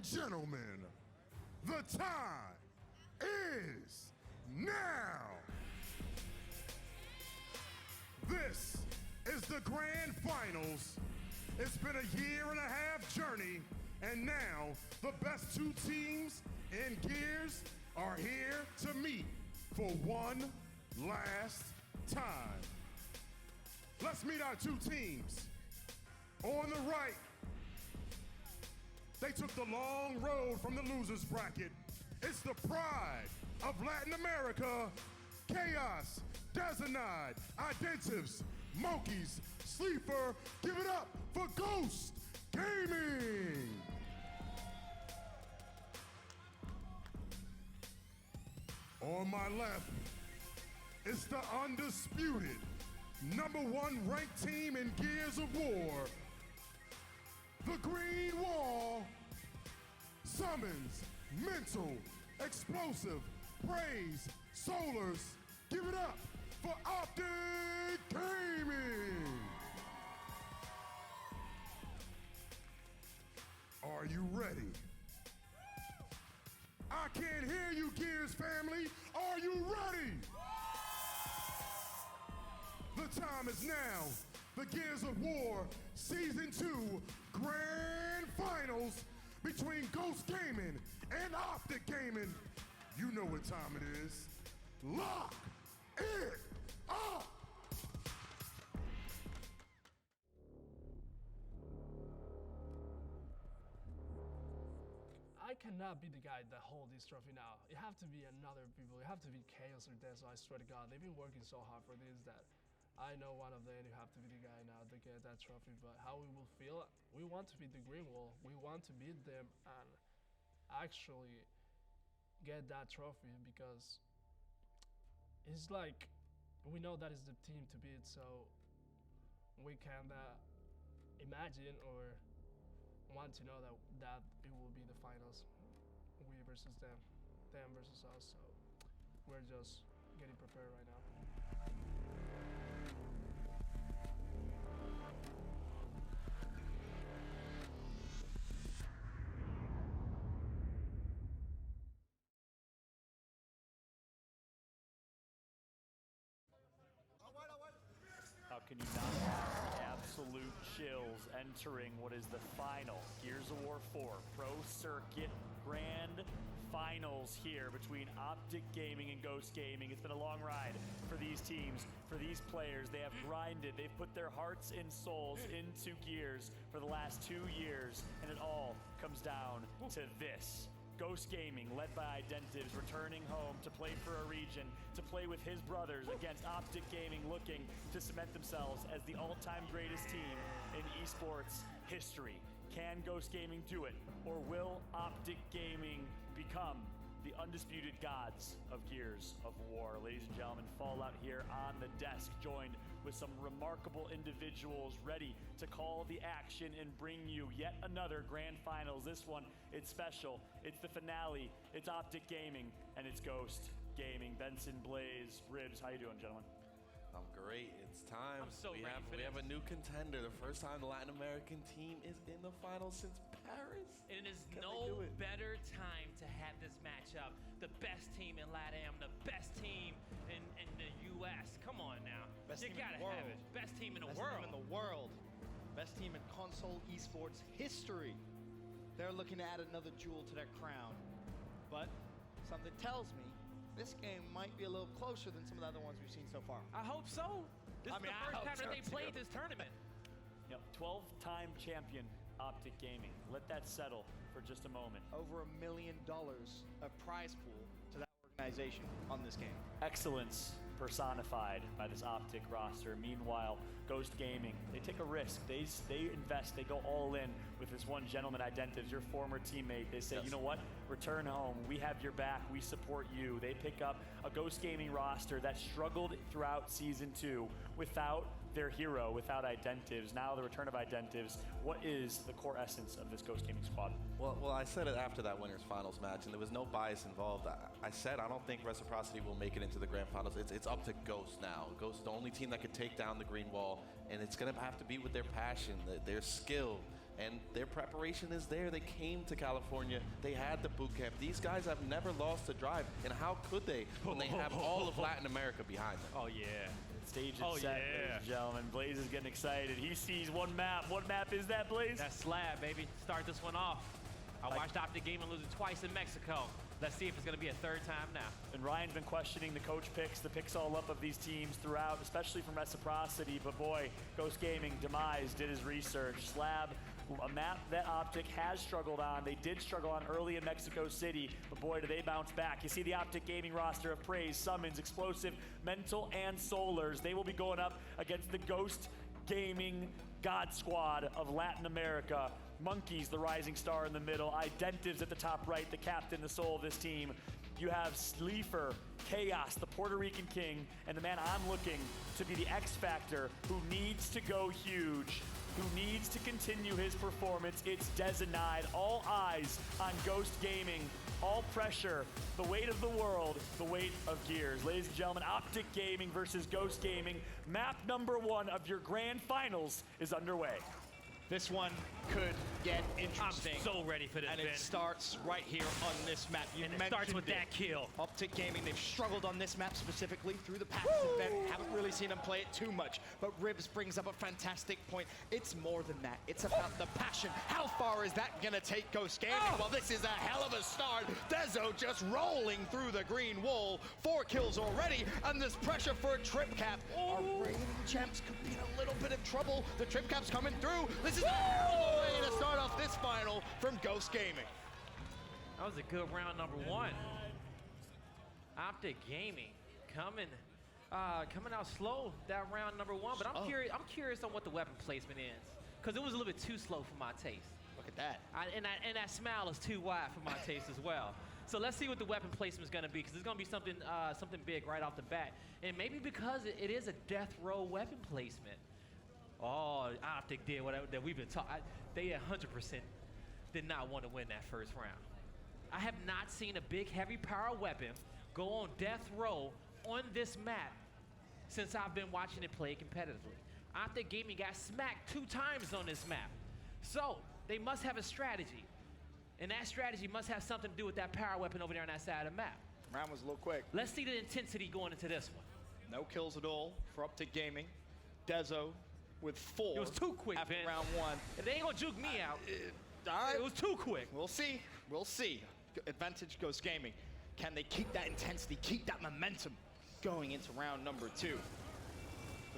and gentlemen, the time is now. This is the grand finals. It's been a year-and-a-half journey, and now the best two teams in Gears are here to meet for one last time. Let's meet our two teams. On the right, they took the long road from the losers bracket. It's the pride of Latin America, Chaos, Designide, Identives, Monkeys, Sleeper. Give it up for Ghost Gaming. On my left, it's the undisputed #1 ranked team in Gears of War. The Green Wall summons mental, explosive, praise, solars. Give it up for OPTIC Gaming. Are you ready? I can't hear you, Gears family. Are you ready? The time is now. The Gears of War Season 2 Grand Finals between Ghost Gaming and OPTIC Gaming. You know what time it is. Lock it up! I cannot be the guy that holds this trophy now. It have to be another people. It have to be Chaos or Death. So I swear to God, they've been working so hard for this that I know one of them, you have to be the guy now to get that trophy, but how we will feel, we want to beat the Green Wall, we want to beat them and actually get that trophy because it's like, we know that is the team to beat, so we can imagine or want to know that it will be the finals, we versus them versus us, so we're just getting prepared right now. How can you not have absolute chills entering what is the final Gears of War 4 Pro Circuit Grand Finals here between OPTIC Gaming and Ghost Gaming. It's been a long ride for these teams, for these players. They have grinded, they've put their hearts and souls into Gears for the last 2 years, and it all comes down to this. Ghost Gaming, led by Identives, returning home to play for a region, to play with his brothers against OPTIC Gaming, looking to cement themselves as the all-time greatest team in esports history. Can Ghost Gaming do it, or will OPTIC Gaming become the undisputed gods of Gears of War? Ladies and gentlemen, Fallout here on the desk, joined with some remarkable individuals ready to call the action and bring you yet another grand finals. This one, it's special. It's the finale. It's OPTIC Gaming and it's Ghost Gaming. Benson, Blaze, Ribs, how you doing, gentlemen? I'm great. It's time. I'm so we ready for have this. a new contender. The first time the Latin American team is in the finals since Paris. And it is Can they no do it? better time to have this matchup. The best team in LATAM, the best team in the US. Come on now. Best you team in gotta the have world. it. Best team in the Best world. team in the world. Best team in console esports history. They're looking to add another jewel to their crown. But something tells me this game might be a little closer than some of the other ones we've seen so far. I hope so. This is the first time that they played this tournament. Yep, 12-time champion OPTIC Gaming. Let that settle for just a moment. Over $1 million of prize pool to that organization on this game. Excellence personified by this OPTIC roster. Meanwhile, Ghost Gaming, they take a risk. They invest, they go all in with this one gentleman, Identives, your former teammate. They say, Yes. You know what? Return home. We have your back. We support you. They pick up a Ghost Gaming roster that struggled throughout Season 2 without their hero, without Identives. Now the return of Identives. What is the core essence of this Ghost Gaming squad? Well, I said it after that winners finals match, and there was no bias involved. I said I don't think Reciprocity will make it into the grand finals. It's up to Ghost now. Ghost, the only team that could take down the Green Wall, and it's gonna have to be with their passion, their skill, and their preparation is there. They came to California. They had the boot camp. These guys have never lost a drive, and how could they when they have all of Latin America behind them? Oh, yeah. Stage is set, ladies and gentlemen. Blaze is getting excited. He sees one map. What map is that, Blaze? That slab, baby. Start this one off. I watched OPTIC Gaming lose it twice in Mexico. Let's see if it's going to be a third time now. And Ryan's been questioning the coach picks, the picks all up of these teams throughout, especially from Reciprocity. But boy, Ghost Gaming, Demise, did his research. Slab, a map that OPTIC has struggled on. They did struggle on early in Mexico City, but boy, do they bounce back. You see the OPTIC Gaming roster of Praise, Summons, Explosive, Mental, and Solars. They will be going up against the Ghost Gaming God Squad of Latin America. Monkeys, the rising star in the middle. Identives at the top right, the captain, the soul of this team. You have Sleeper, Chaos, the Puerto Rican king, and the man I'm looking to be the X Factor who needs to go huge, who needs to continue his performance. It's Dezenide. All eyes on Ghost Gaming. All pressure, the weight of the world, the weight of gears. Ladies and gentlemen, OPTIC Gaming versus Ghost Gaming. Map number 1 of your grand finals is underway. This one could get interesting. I'm so ready for this, and Ben. it starts right here on this map. You And it starts with that kill. OPTIC Gaming, they've struggled on this map specifically through the past event. Haven't really seen them play it too much. But Ribs brings up a fantastic point. It's more than that. It's about the passion. How far is that going to take Ghost Gaming? Well, this is a hell of a start. Dezo just rolling through the green wall. 4 kills already, and there's pressure for a trip cap. Our reigning champs could be in a little bit of trouble. The trip cap's coming through. This is a hell of a way to start off this final from Ghost Gaming. That was a good round number 1. OPTIC Gaming coming out slow that round number 1, but I'm curious on what the weapon placement is, because it was a little bit too slow for my taste. Look at that. And that smile is too wide for my taste as well. So let's see what the weapon placement is going to be, because it's going to be something big right off the bat, and maybe because it is a death row weapon placement. Oh, OPTIC did whatever that we've been talking. They 100% did not want to win that first round. I have not seen a big heavy power weapon go on death row on this map since I've been watching it play competitively. OPTIC Gaming got smacked 2 times on this map. So they must have a strategy. And that strategy must have something to do with that power weapon over there on that side of the map. Round was a little quick. Let's see the intensity going into this one. No kills at all for OPTIC Gaming. Dezo with 4. It was too quick, after Ben. round 1. They ain't gonna juke me out. All right. It was too quick. We'll see. We'll see. Advantage Ghost Gaming. Can they keep that intensity, keep that momentum going into round number 2?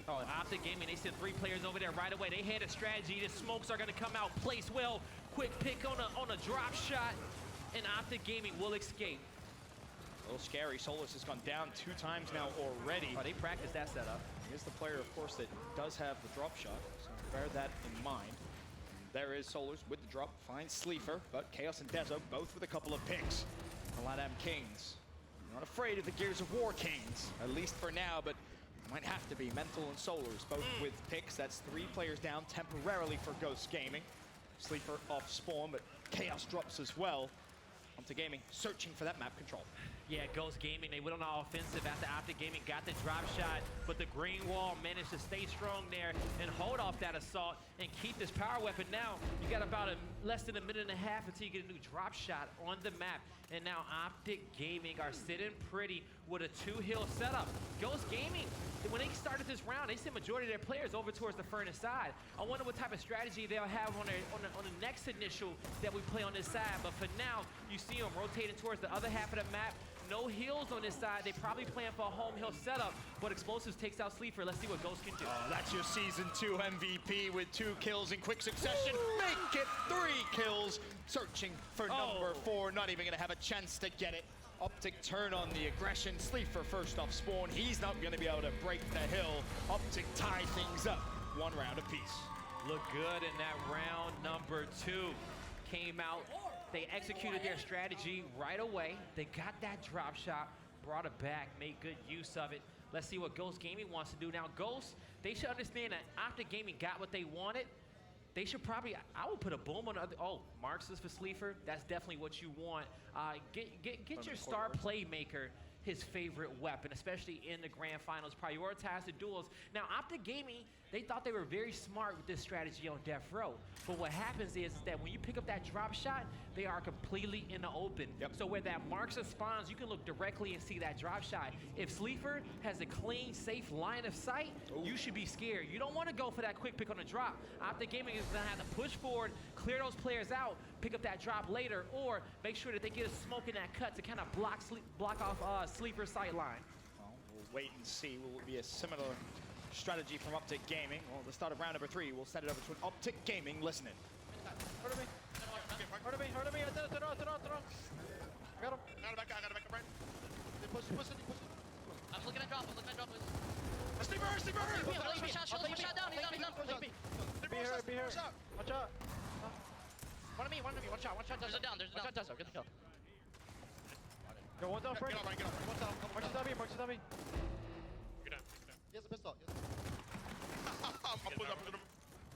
Oh, and OPTIC Gaming, they sent 3 players over there right away. They had a strategy. The smokes are gonna come out, place well. Quick pick on a drop shot, and OPTIC Gaming will escape. A little scary. Solus has gone down 2 times now already. Oh, they practiced that setup. He is the player, of course, that does have the drop shot, so bear that in mind. There is Solars with the drop, finds Sleeper, but Chaos and Dezo both with a couple of picks. The LATAM Kings. Not afraid of the Gears of War Kings, at least for now, but might have to be. Mental and Solars, both with picks. That's 3 players down temporarily for Ghost Gaming. Sleeper off spawn, but Chaos drops as well. OPTIC Gaming searching for that map control. Yeah, Ghost Gaming, they went on the offensive after OPTIC Gaming got the drop shot, but the green wall managed to stay strong there and hold off that assault and keep this power weapon. Now, you got about less than a minute and a half until you get a new drop shot on the map. And now OPTIC Gaming are sitting pretty with a 2-hill setup. Ghost Gaming, when they started this round, they sent majority of their players over towards the furnace side. I wonder what type of strategy they'll have on the next initial that we play on this side. But for now, you see them rotating towards the other half of the map. No heals on this side. They probably plan for a home hill setup, but Explosives takes out Sleeper. Let's see what Ghost can do. Oh, that's your Season 2 MVP with 2 kills in quick succession. Make it 3 kills. Searching for number 4. Not even going to have a chance to get it. OPTIC turn on the aggression. Sleeper first off spawn. He's not going to be able to break the hill. OPTIC tie things up. 1 round apiece. Look good in that round number 2. Came out. They executed their strategy right away. They got that drop shot, brought it back, made good use of it. Let's see what Ghost Gaming wants to do now. Ghost, they should understand that OPTIC Gaming got what they wanted. They should probably, I would put a boom on the other. Oh, Marxist for Sleeper. That's definitely what you want. Get your star playmaker his favorite weapon, especially in the grand finals. Prioritize the duels. Now, OPTIC Gaming, they thought they were very smart with this strategy on Death Row. But what happens is that when you pick up that drop shot, they are completely in the open. So where that marks of spawns, you can look directly and see that drop shot. If Sleeper has a clean, safe line of sight, you should be scared. You don't want to go for that quick pick on the drop. OPTIC Gaming is going to have to push forward, clear those players out, pick up that drop later, or make sure that they get a smoke in that cut to kind of block off Sleeper's sight line. Well, we'll wait and see. Will it be a similar strategy from OPTIC Gaming? Well, at the start of round number 3, we'll set it over to an OPTIC Gaming listening. Heard of me. Heard of me. Heard of me. I did it. I got him. I got him, right? Push it. I'm looking at drop, please. Sleeper! One shot down, he's down. Be here. Watch out. One of me, one shot. There's a down. Get the kill. Go one down, Frank. Get up. Marcus on me. Get down. He has a pistol. I'm putting him.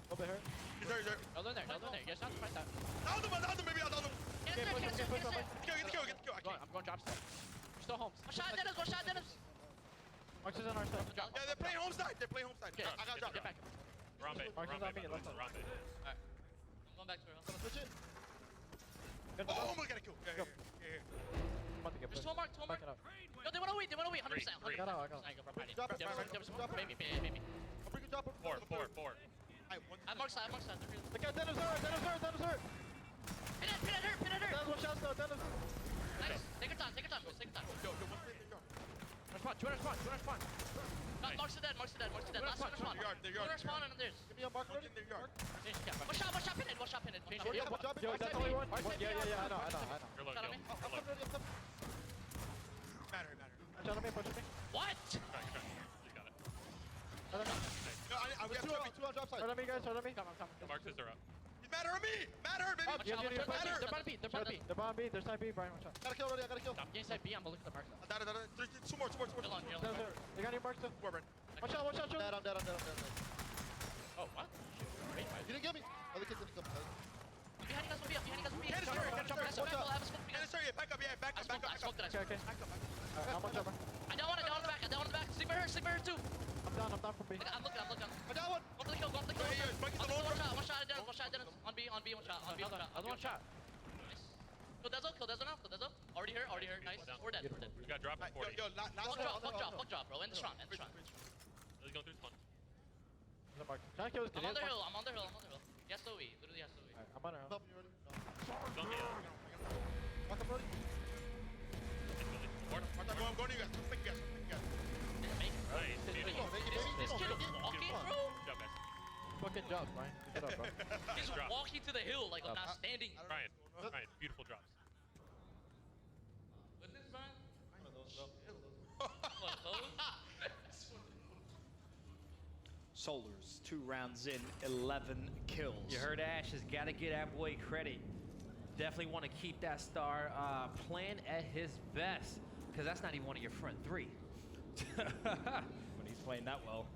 Go behind her. He's there. No, they're there. Yes, not to fight that. Down him, maybe I'll down him. Get the kill. Get the kill. I'm going drop step. We're still home. One shot, Dennis. Marcus is on our side. Yeah, they're playing home side. Okay, I got drop. Get back. Marcus is on me. Left side. Alright. I'm going back to her. Switch it. Oh, we got a kill. Yeah. I'm about to get There's pushed. 2 more. Back it up. No, they wanna wait, 100%. I got out. I go for fighting. Drop it. Maybe. I'll bring you drop him. Four. I'm mark side. Look at Dennis hurt. Pin at her. Dennis, one shot though. Dennis. Nice. Take your time. Yo, what's the go? Spawn. Mark's the dead. Last one spawn. They're yard. Spawn and there's. Give me a mark One's ready. in their yard. One shot pinning. Change it. Yo, that's only one. Yeah, I know. You're low. Shot on me. I'm coming. Matter. Punch me. What? You got it. Right on me. No, we have Two on drop side. Right on me, guys. Come. Marcus are up. Matter on me, baby. They're about to be. They're bomb B. They're side B. Brian, one shot. Got a kill already. I got a kill. I'm getting side B. I'm looking at the mark. Two more. Kill on. Dennis hurt. They got any marks too? Four, Brent. One shot. Shoot. I'm dead. Oh, what? You didn't get me. Other kids didn't come. Behind you guys will be up. Get his turret. I have a smoke. Get his turret. Back up. I smoked it. Okay. I'm on jumper. I down one in the back. Sleeper her too. I'm down from B. I'm looking. I got one. Go for the kill. One shot Dennis. On B, one shot. Other one shot. Nice. Kill Dezo now. Already here. Nice. We're dead. We got drop at 40. Yo, last Fuck drop, bro. End the strong. He's going through spawn. Can I kill this kid? I'm on the hill. Yes, so we. Literally, yes, so we. I'm on her. Help you ready? Don't get it. Mark, I'm ready. I'm going to you guys. Thank you guys. Nice. This kid walking, bro? Good job, guys. Fucking job, Brian. Good job, bro. He's Drop. walking to the hill like I'm not standing. Ryan, beautiful drops. What's this, Brian? Solars, 2 rounds in, 11 kills. You heard Ash has got to get that boy credit. Definitely want to keep that star playing at his best, because that's not even one of your front 3. When he's playing that well,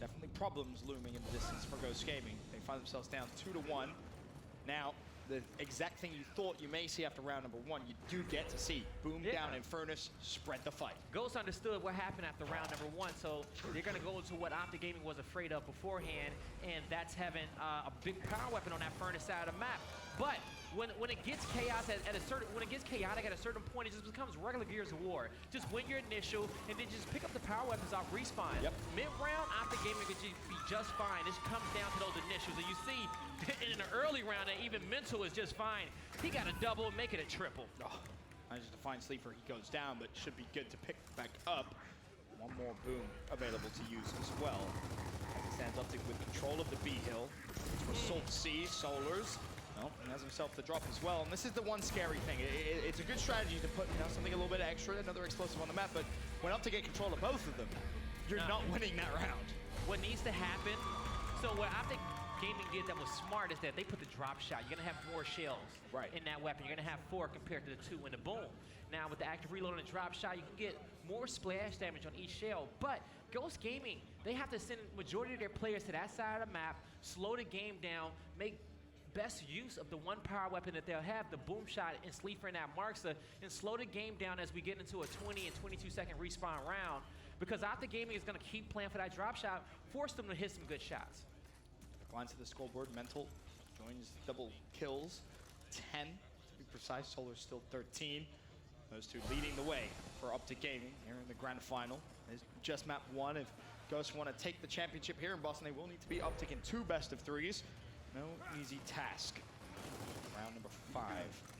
definitely problems looming in the distance for Ghost Gaming. They find themselves down 2-1. Now, the exact thing you thought you may see after round number 1, you do get to see. Boom down in Furnace, spread the fight. Ghost understood what happened after round number 1, so they're going to go to what OPTIC Gaming was afraid of beforehand, and that's having a big power weapon on that Furnace side of the map. But when it gets chaotic at a certain point, it just becomes regular Gears of War. Just win your initial, and then just pick up the power weapons off respawn. Mid-round, OPTIC Gaming could be just fine. This comes down to those initials, and you see in the early round that even mental is just fine. He got a double, make it a triple. Manages to find Sleeper, he goes down, but should be good to pick back up. One more boom available to use as well. Stands OPTIC with control of the B hill. It's for Salt C, Solars. Well, he has himself the drop as well, and this is the one scary thing. It's a good strategy to put something a little bit extra, another explosive on the map, but when OPTIC get control of both of them, you're not winning that round. What needs to happen, so what OPTIC Gaming did that was smart is that they put the drop shot. You're gonna have more shells in that weapon. You're gonna have 4 compared to the 2 in the boom. Now with the active reload and the drop shot, you can get more splash damage on each shell, but Ghost Gaming, they have to send majority of their players to that side of the map, slow the game down, make best use of the one power weapon that they'll have, the boom shot and Sleeper in that Marksa, and slow the game down as we get into a 20 and 22 second respawn round, because OPTIC Gaming is going to keep playing for that drop shot, force them to hit some good shots. Glance at the scoreboard, Mental joins double kills, 10 to be precise. Solar's still 13. Those two leading the way for OPTIC Gaming here in the grand final. It's just map 1. If Ghosts want to take the championship here in Boston, they will need to beat OPTIC in 2 best-of-3s. No easy task. Round number 5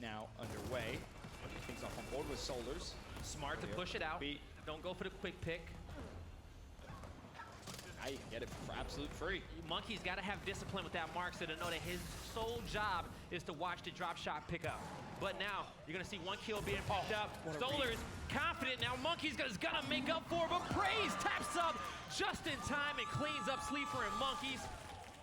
now underway. Putting things off on board with Solars. Smart to push it out. Don't go for the quick pick. Now you can get it for absolute free. Monkey's got to have discipline with that Marksa to know that his sole job is to watch the drop shot pick up. But now, you're going to see 1 kill being picked up. Solar's confident now. Monkey's gonna make up for it, but Praise taps up just in time and cleans up Sleeper and Monkeys.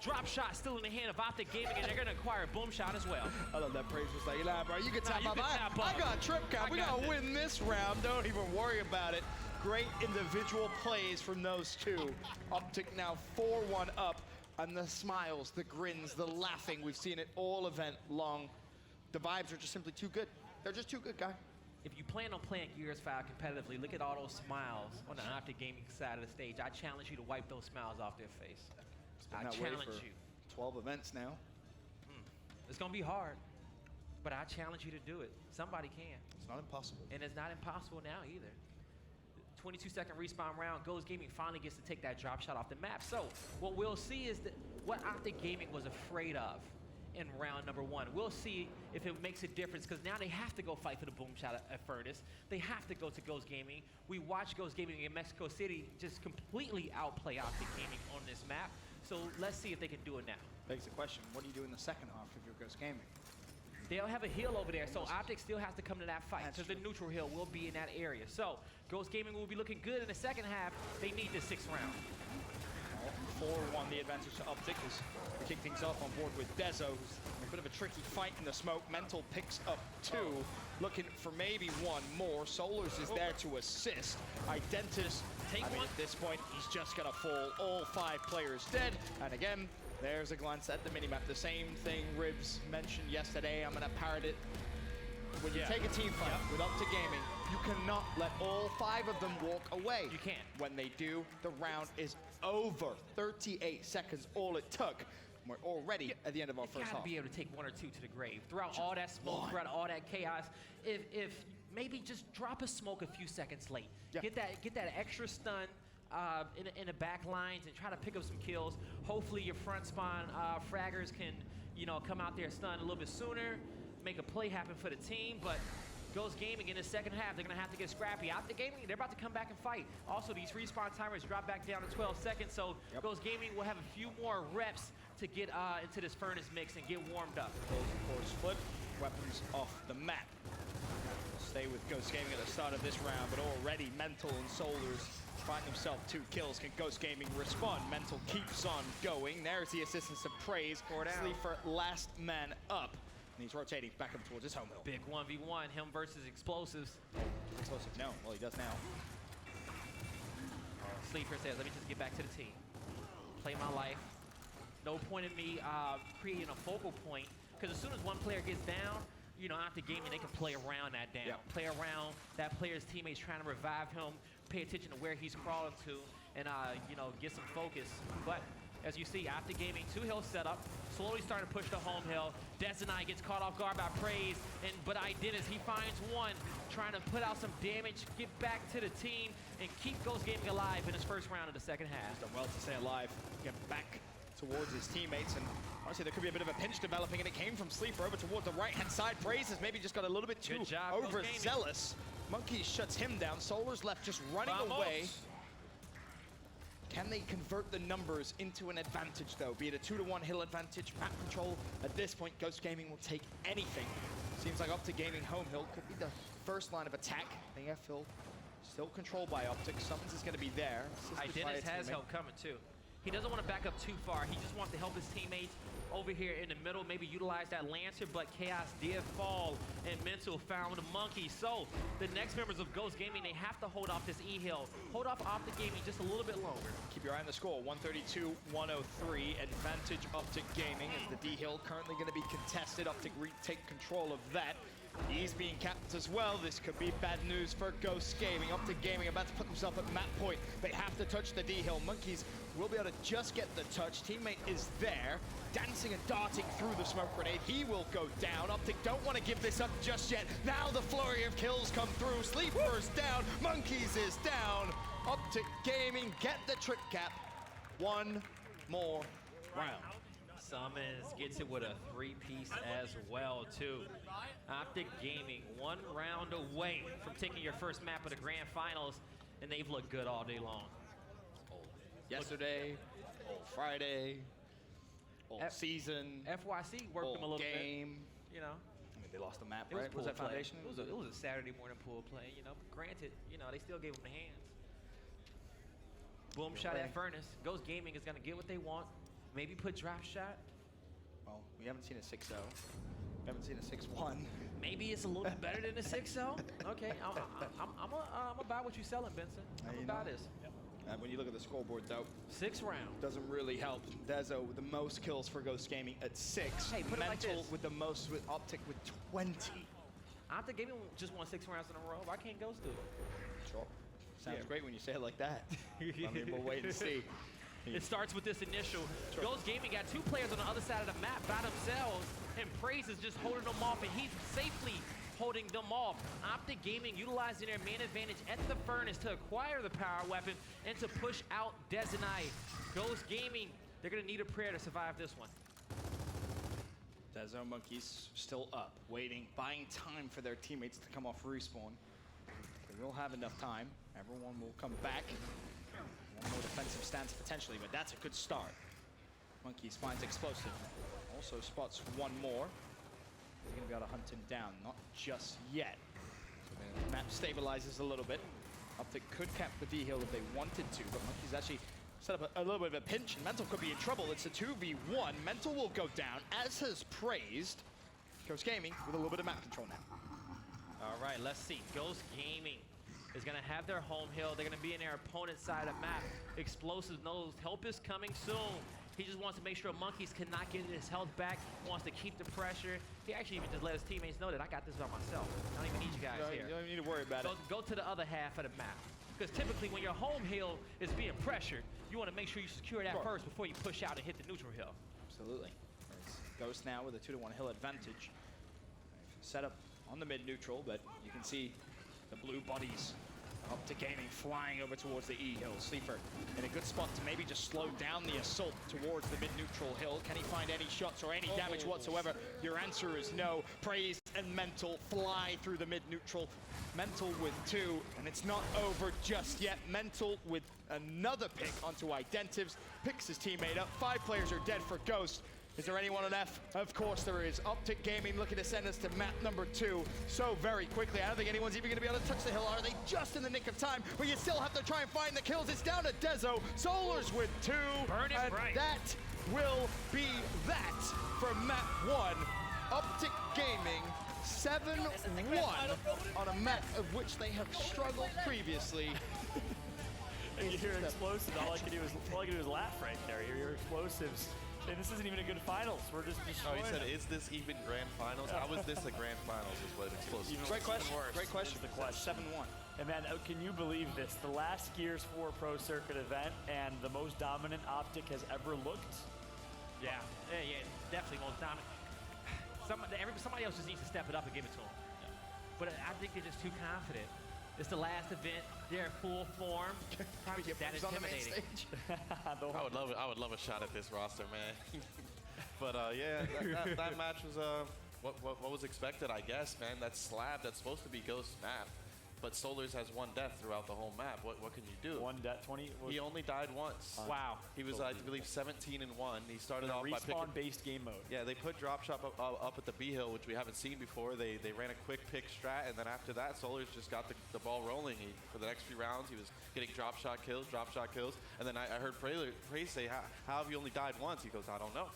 Drop shot still in the hand of OPTIC Gaming, and they're going to acquire a boom shot as well. I love that Praise was like, nah, bro, you can tap up. I got trip cap. We got to win this round. Don't even worry about it. Great individual plays from those two. OPTIC now 4-1 up, and the smiles, the grins, the laughing. We've seen it all event long. The vibes are just simply too good. They're just too good, guy. If you plan on playing Gears 5 competitively, look at all those smiles on the OPTIC Gaming side of the stage. I challenge you to wipe those smiles off their face. I challenge you. 12 events now. It's going to be hard, but I challenge you to do it. Somebody can. It's not impossible. And it's not impossible now either. 22-second respawn round, Ghost Gaming finally gets to take that drop shot off the map. So what we'll see is that what OPTIC Gaming was afraid of in round number 1. We'll see if it makes a difference, because now they have to go fight for the boom shot at Furnace. They have to go to Ghost Gaming. We watched Ghost Gaming in Mexico City just completely outplay OPTIC Gaming on this map. So let's see if they can do it now. Begs the question, what do you do in the second half if you're Ghost Gaming? They'll have a hill over there, so OPTIC still has to come to that fight, because the neutral hill will be in that area. So Ghost Gaming will be looking good in the second half. They need the 6th round. 4-1 the advantage to OPTIC as we kick things off on board with Dezo, who's in a bit of a tricky fight in the smoke. Mental picks up 2, looking for maybe 1 more. Solars is there to assist. Identis, at this point, he's just gonna fall. All 5 players dead, and again, there's a glance at the minimap. The same thing Ribs mentioned yesterday. I'm gonna parrot it. When you take a team fight with OPTIC Gaming, you cannot let all 5 of them walk away. You can't. When they do, the round is over. 38 seconds, all it took. We're already at the end of our first half. You gotta be able to take 1 or 2 to the grave. Throughout all that smoke, throughout all that chaos, if maybe just drop a smoke a few seconds late. Get that extra stun in the back lines and try to pick up some kills. Hopefully your front spawn fraggers can, come out there stun a little bit sooner, make a play happen for the team. But Ghost Gaming in the second half, they're gonna have to get scrappy. OPTIC Gaming, they're about to come back and fight. Also, these respawn timers drop back down to 12 seconds, so Ghost Gaming will have a few more reps to get into this Furnace mix and get warmed up. Those, of course, flip weapons off the map. Stay with Ghost Gaming at the start of this round, but already Mental and Solars find themselves 2 kills. Can Ghost Gaming respond? Mental keeps on going. There's the assistance of Praise. Sleeper last man up. And he's rotating back up towards his home hill. Big 1v1, him versus Explosives. Explosive, no. Well, he does now. Sleeper says, let me just get back to the team. Play my life. No point in me creating a focal point, because as soon as one player gets down, OPTIC Gaming, they can play around that down. Play around that player's teammates trying to revive him, pay attention to where he's crawling to, and, get some focus. But as you see, OPTIC Gaming, 2 hill setup, slowly starting to push the home hill. Dezenai gets caught off guard by Praise, but Identis, he finds 1, trying to put out some damage, get back to the team, and keep Ghost Gaming alive in his first round of the second half. He's done well to stay alive, get back towards his teammates, and honestly, there could be a bit of a pinch developing, and it came from Sleeper over towards the right-hand side. Praise has maybe just got a little bit too overzealous. Monkey shuts him down. Solar's left just running away. Can they convert the numbers into an advantage, though? Be it a 2-to-1 hill advantage, map control. At this point, Ghost Gaming will take anything. Seems like OPTIC Gaming home hill could be the first line of attack. The AF hill still controlled by OPTIC. Summons is going to be there. Identis has help coming, too. He doesn't want to back up too far. He just wants to help his teammates over here in the middle, maybe utilize that Lancer, but Chaos did fall, and Mental found Monkey. So the next members of Ghost Gaming, they have to hold off this E-Hill, hold off OPTIC Gaming just a little bit longer. Keep your eye on the score, 132-103, advantage OPTIC Gaming as the D-Hill currently going to be contested. OPTIC retake control of that. He's being capped as well. This could be bad news for Ghost Gaming. OPTIC Gaming about to put themselves at map point. They have to touch the D-Hill. Monkeys will be able to just get the touch. Teammate is there, dancing and darting through the smoke grenade. He will go down. OPTIC don't want to give this up just yet. Now the flurry of kills come through. Sleeper's down. Monkeys is down. OPTIC Gaming get the trip cap. One more round. Summons gets it with a 3-piece as well, too. OPTIC Gaming 1 round away from taking your first map of the Grand Finals, and they've looked good all day long. Yesterday, Friday, season, FYC worked them a little game. bit, you know. I mean, they lost the map, It was right? Was pool that play. Foundation? It was a Saturday morning pool play, you know. Granted, you know, they still gave them the hands. Boom shot at Furnace. Ghost Gaming is going to get what they want. Maybe put drop shot. Well, we haven't seen a 6-0. We haven't seen a 6-1. Maybe it's a little bit better than a 6-0. Okay, I'm gonna buy what you're selling, Benson. I'm gonna buy this. When you look at the scoreboard, though, 6 rounds. doesn't really help. Dezo with the most kills for Ghost Gaming at 6. Hey, put it like Mental this. with the most, with OPTIC with 20. OPTIC Gaming just won 6 rounds in a row. Why can't Ghost do it? Sure. Sounds great when you say it like that. I mean, we'll wait and see. It starts with this initial. Ghost Gaming got 2 players on the other side of the map by themselves, and Praise is just holding them off, and he's safely holding them off. OPTIC Gaming utilizing their man advantage at the Furnace to acquire the power weapon and to push out Dezenai. Ghost Gaming, they're gonna need a prayer to survive this one. Dezo Monkeys still up, waiting, buying time for their teammates to come off respawn. They will have enough time. Everyone will come back. One more defensive stance potentially, but that's a good start. Monkeys finds explosive. Also spots one more. He's gonna be able to hunt him down, not just yet. Map stabilizes a little bit. OPTIC could cap the D-Hill if they wanted to, but Monkeys actually set up a little bit of a pinch, and Mental could be in trouble. It's a 2v1. Mental will go down, as has Praised. Ghost Gaming with a little bit of map control now. All right, let's see. Ghost Gaming is gonna have their home hill. They're gonna be in their opponent's side of the map. Explosive knows help is coming soon. He just wants to make sure Monkeys cannot get his health back, wants to keep the pressure. He actually even just let his teammates know that I got this by myself. I don't even need you guys here. You don't need to worry about it. Go to the other half of the map. Because typically when your home hill is being pressured, you want to make sure you secure that first before you push out and hit the neutral hill. Absolutely. It's Ghost now with a 2-to-1 hill advantage. Set up on the mid-neutral, but you can see the blue bodies. OPTIC Gaming flying over towards the E-Hill. Sleeper in a good spot to maybe just slow down the assault towards the mid-neutral hill. Can he find any shots or any damage whatsoever? Your answer is no. Praise and Mental fly through the mid-neutral. Mental with 2, and it's not over just yet. Mental with another pick onto Identives. Picks his teammate up. 5 players are dead for Ghost. Is there anyone on F? Of course there is. OPTIC Gaming looking to send us to map number 2 so very quickly. I don't think anyone's even gonna be able to touch the hill. Are they just in the nick of time? But you still have to try and find the kills. It's down to Dezo. Solar's with 2. Burn it and bright. that will be that for map 1. OPTIC Gaming 7-1 on a map of which they have struggled previously. And you hear explosives, all I can do is laugh right there. You hear explosives. And this isn't even a good finals. We're just Oh, destroying he said, them. is this even grand finals? How is this a grand finals is what explosive. Great question. worse Great question. is the question. 7-1. And man, can you believe this? The last Gears 4 Pro Circuit event and the most dominant OPTIC has ever looked. Yeah, definitely most dominant. Somebody else just needs to step it up and give it to them. But I think they're just too confident. It's the last event. They're in full form. Probably just that He's on the main intimidating. stage. I would love it. I would love a shot at this roster, man. But yeah, that match was what was expected, I guess, man. That slab that's supposed to be Ghost's map. but Solars has 1 death throughout the whole map. What can you do? 1 death, 20. He only died once. Wow. He was, I believe, 17 and 1. He started off by picking. Respawn-based game mode. Yeah, they put drop shot up at the B hill, which we haven't seen before. They ran a quick pick strat, and then after that, Solars just got the ball rolling. For the next few rounds, he was getting drop shot kills, and then I heard Praise say, "How have you only died once?" He goes, "I don't know."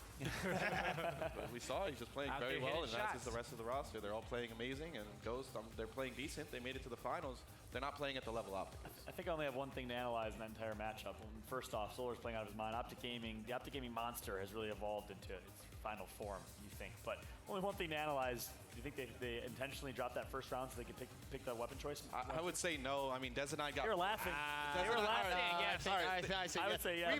But we saw he's just playing Out very there well, hitting and that's shots. just the rest of the roster. They're all playing amazing, and Ghost, they're playing decent. They made it to the finals. They're not playing at the level OPTIC. I think I only have one thing to analyze in that entire matchup. First off, Solar's playing out of his mind. the OPTIC Gaming monster has really evolved into its final form, you think. But only one thing to analyze. Do you think they intentionally dropped that first round so they could pick the weapon choice? I would say no. I mean, Des and I got. You're laughing. Des You're and I- laughing. yes. I would say yeah.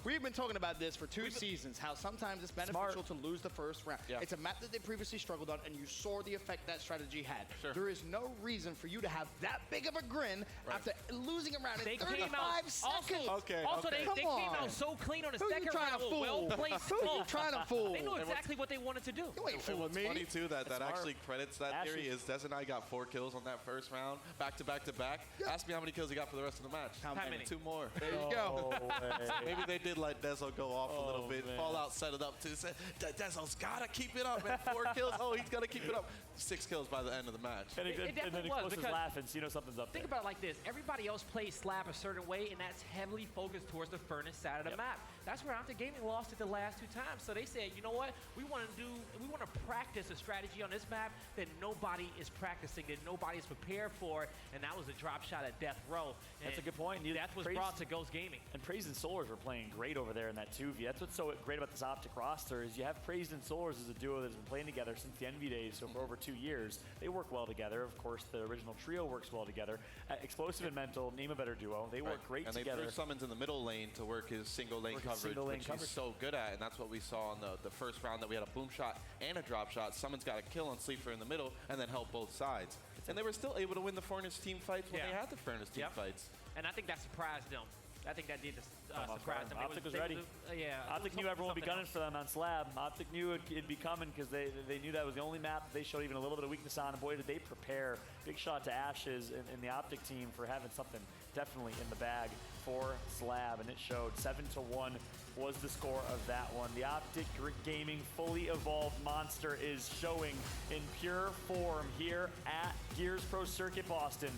We've been talking about this for 2 seasons, how sometimes it's beneficial to lose the first round. Yeah. It's a map that they previously struggled on, and you saw the effect that strategy had. Sure. There is no reason for you to have that big of a grin after losing a round They in came 35 out seconds. Okay. Also, okay. they Come came on. out so clean on the Who you second trying round to with fool? well-placed Who you smokes. trying to fool? They knew exactly what they wanted to do. You ain't And fooling what's me. funny too that smart. actually credits that Ashes. theory is Des and I got 4 kills on that first round, back to back to back. Ask me how many kills he got for the rest of the match. How many? 2 more. There you go. No way. Maybe they did let Dezo go off a little bit. man. Fallout set it up too. Said, Dezo's gotta keep it up, man. 4 kills. Oh, he's gotta keep it up. 6 kills by the end of the match. And, It and then definitely was, Explosive's because- laughing, so you know something's up Think there. about it like this. Everybody else plays Slab a certain way, and that's heavily focused towards the furnace side of the map. That's where OPTIC Gaming lost it the last 2 times. So they said, you know what? We want to practice a strategy on this map that nobody is practicing, that nobody's prepared for, and that was a drop shot at death row. That's a And good point. That's what's brought to Ghost Gaming. And Praise and Solars were playing great over there in that 2v. That's what's so great about this OPTIC roster is you have Praise and Solars as a duo that's been playing together since the Envy days, so for over 2 years. They work well together. Of course, the original trio works well together. Explosive and Mental, name a better duo. They work great and together. they threw Summons in the middle lane to work his single lane Work his coverage, single lane which coverage. he's so good at, and that's what we saw in the first round, that we had a boom shot and a drop shot. Summons got a kill on Sleeper in the middle and then helped both sides. And they were still able to win the Furnace team fights when Yeah. they had the Furnace team Yep. fights. And I think that surprised them. I think that did surprise them. OPTIC was ready. Yeah. OPTIC knew everyone would be something gunning else. for them on Slab. OPTIC knew it'd be coming because they knew that was the only map that they showed even a little bit of weakness on. And boy, did they prepare. Big shot to Ashes in the OPTIC team for having something definitely in the bag for Slab. And it showed 7-1 was the score of that one. The OPTIC Gaming fully evolved monster is showing in pure form here at Gears Pro Circuit Boston.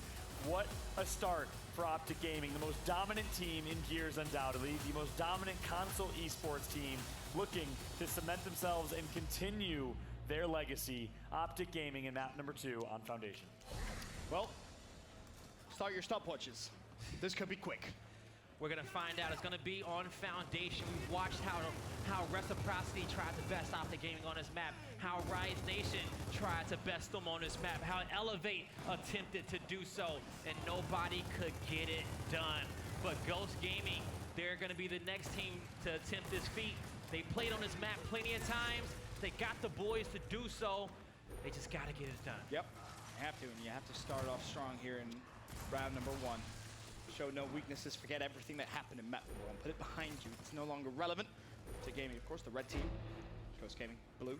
What a start for OPTIC Gaming, the most dominant team in Gears undoubtedly, the most dominant console esports team looking to cement themselves and continue their legacy. OPTIC Gaming in map number 2 on Foundation. Well, start your stopwatches. This could be quick. We're gonna find out. It's gonna be on Foundation. We've watched how Reciprocity tried to best OPTIC Gaming on this map, how Rise Nation tried to best them on this map, how Elevate attempted to do so, and nobody could get it done. But Ghost Gaming, they're gonna be the next team to attempt this feat. They played on this map plenty of times. They got the boys to do so. They just gotta get it done. Yep, you have to, and you have to start off strong here in round number 1. Show no weaknesses, forget everything that happened in map number 1. Put it behind you, it's no longer relevant. To Gaming, of course, the red team. Ghost Gaming, blue.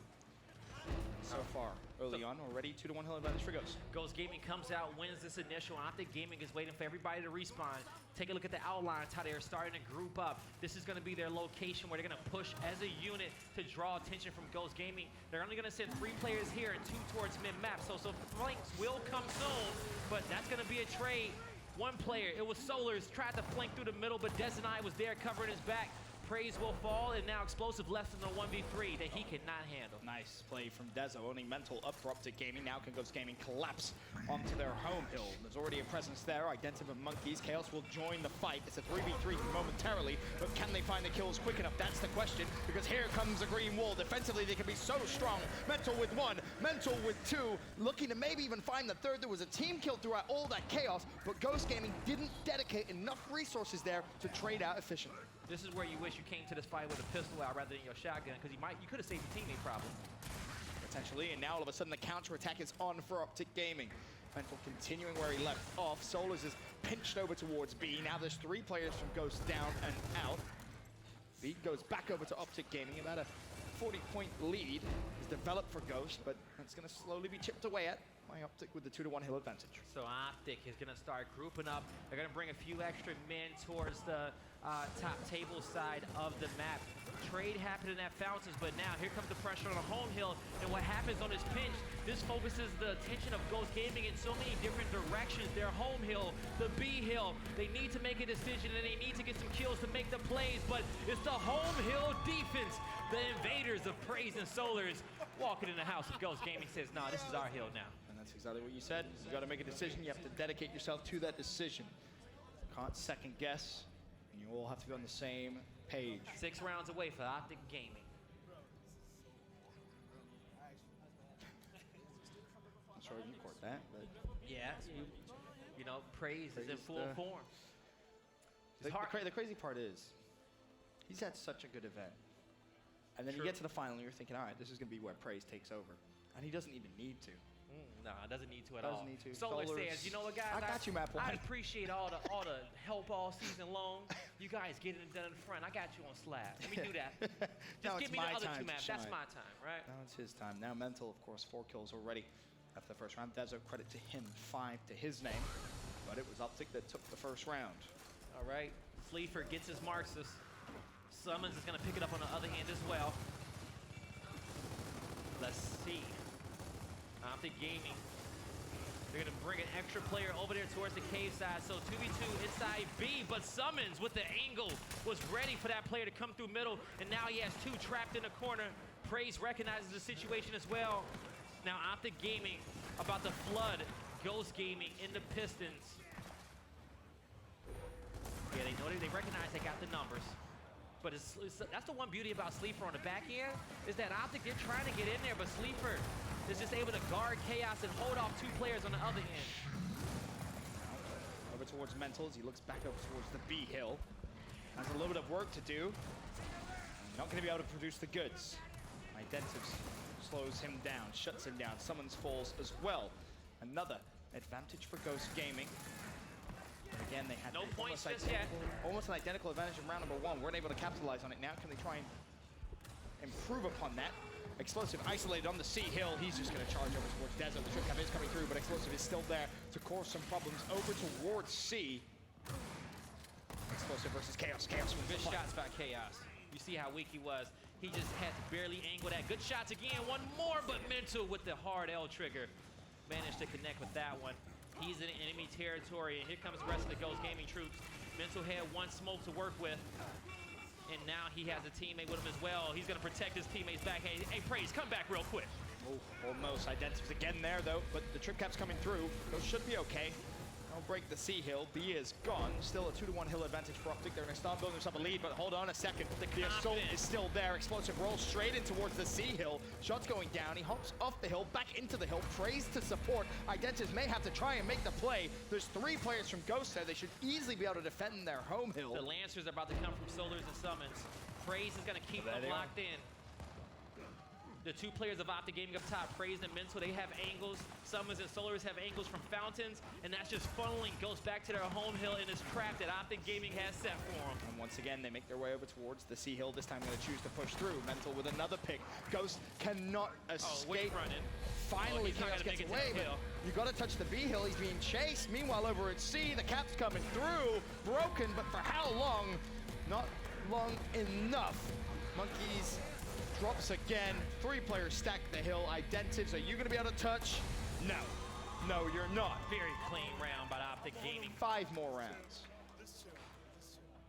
So far, early on, already 2-1 hill advantage for Ghost. Ghost Gaming comes out, wins this initial. OPTIC Gaming is waiting for everybody to respawn. Take a look at the outlines, how they're starting to group up. This is going to be their location where they're going to push as a unit to draw attention from Ghost Gaming. They're only going to send 3 players here and 2 towards mid-map. So flanks will come soon, but that's going to be a trade. 1 player, it was Solars, tried to flank through the middle, but Des and I was there covering his back. Praise will fall, and now Explosive less than a 1v3 that he cannot handle. Nice play from Dezo, owning Mental up for OPTIC Gaming. Now can Ghost Gaming collapse onto their home hill. There's already a presence there. Identity of Monkeys. Chaos will join the fight. It's a 3v3 momentarily, but can they find the kills quick enough? That's the question, because here comes the green wall. Defensively, they can be so strong. Mental with 1, Mental with 2, looking to maybe even find the 3rd. There was a team kill throughout all that chaos, but Ghost Gaming didn't dedicate enough resources there to trade out efficiently. This is where you wish you came to this fight with a pistol out rather than your shotgun, because you could have saved your teammate probably. Potentially, and now all of a sudden the counter-attack is on for OPTIC Gaming. Mental continuing where he left off. Solars is pinched over towards B. Now there's 3 players from Ghost down and out. B goes back over to OPTIC Gaming. About a 40-point lead is developed for Ghost, but that's going to slowly be chipped away at. My Optic with the 2-1 hill advantage. So Optic is going to start grouping up. They're going to bring a few extra men towards the top table side of the map. Trade happening at Fountains, but now here comes the pressure on the home hill. And what happens on this pinch, this focuses the attention of Ghost Gaming in so many different directions. Their home hill, the B hill, they need to make a decision and they need to get some kills to make the plays, but it's the home hill defense. The invaders of Praise and Solars walking in the house of Ghost Gaming says, nah, this is our hill now. And that's exactly what you said. You got to make a decision. You have to dedicate yourself to that decision. Can't second guess. And you all have to be on the same page. 6 rounds away for Optic Gaming. I'm sorry you caught that, but Yeah, you know, Praise is in full form. the crazy part is, he's had such a good event. And then you get to the final and you're thinking, all right, this is going to be where Praise takes over. And he doesn't even need to. No, it doesn't need to at all. Doesn't need to. Solar Solars- says, you know what, guys? I got you, Map I One. appreciate all the help all season long. You guys getting it done in front. I got you on slab. Let me do that. Now Just it's give me my the other time 2 to maps. That's shine. my time, right? Now it's his time. Now Mental, of course, 4 kills already after the first round. Dezo, credit to him, 5 to his name. But it was Optic that took the first round. All right. Sleeper gets his Marxus. Summons is going to pick it up on the other hand as well. Let's see. Optic Gaming. They're going to bring an extra player over there towards the cave side. So 2v2 inside B, but Summons with the angle was ready for that player to come through middle. And now he has 2 trapped in the corner. Praise recognizes the situation as well. Now Optic Gaming about to flood Ghost Gaming in the Pistons. Yeah, they know they recognize they got the numbers. But that's the one beauty about Sleeper on the back end, is that Optic, they're trying to get in there, but Sleeper is just able to guard Chaos and hold off 2 players on the other end. Over towards Mental as he looks back over towards the B hill. Has a little bit of work to do. Not going to be able to produce the goods. Identives slows him down, shuts him down. Summons falls as well. Another advantage for Ghost Gaming. But again, they had No points just yet. almost an identical advantage in round number 1. Weren't able to capitalize on it. Now can they try and improve upon that? Explosive isolated on the C hill. He's just going to charge over towards Dezo. The trick cap is coming through, but Explosive is still there to cause some problems over towards C. Explosive versus Chaos. Chaos with Good shots by Chaos. You see how weak he was. He just had to barely angle that. Good shots again. One more, but Mental with the hard L trigger. Managed to connect with that one. He's in enemy territory, and here comes the rest of the Ghost Gaming troops. Mental had 1 smoke to work with. And now he has a teammate with him as well. He's going to protect his teammates back. Hey, Praise, come back real quick. Oh, almost. Identities again there, though, but the trip cap's coming through. Those should be okay. Don't break the C hill. B is gone. Still a 2-1 hill advantage for Optic. They're going to start building themselves a lead, but hold on a second. The assault is still there. Explosive rolls straight in towards the C hill. Shots going down. He hops off the hill, back into the hill. Praise to support. Identities may have to try and make the play. There's 3 players from Ghost there. They should easily be able to defend their home hill. The Lancers are about to come from Solars and Summons. Praise is going to keep them locked in. The 2 players of Optic Gaming up top, Praise and Mental, they have angles. Summons and Solars have angles from Fountains, and that's just funneling Ghost back to their home hill in this trap that Optic Gaming has set for them. And once again, they make their way over towards the C hill. This time going to choose to push through. Mental with another pick. Ghost cannot escape. Running. Finally, he's not Chaos gonna gets make it to away, the but hill. you got to touch the B hill. He's being chased. Meanwhile, over at C, the cap's coming through. Broken, but for how long? Not long enough. Monkeys drops again. 3 players stack the hill. Identives, are you going to be able to touch? No. No, you're not. Very clean round by Optic Gaming. 5 more rounds.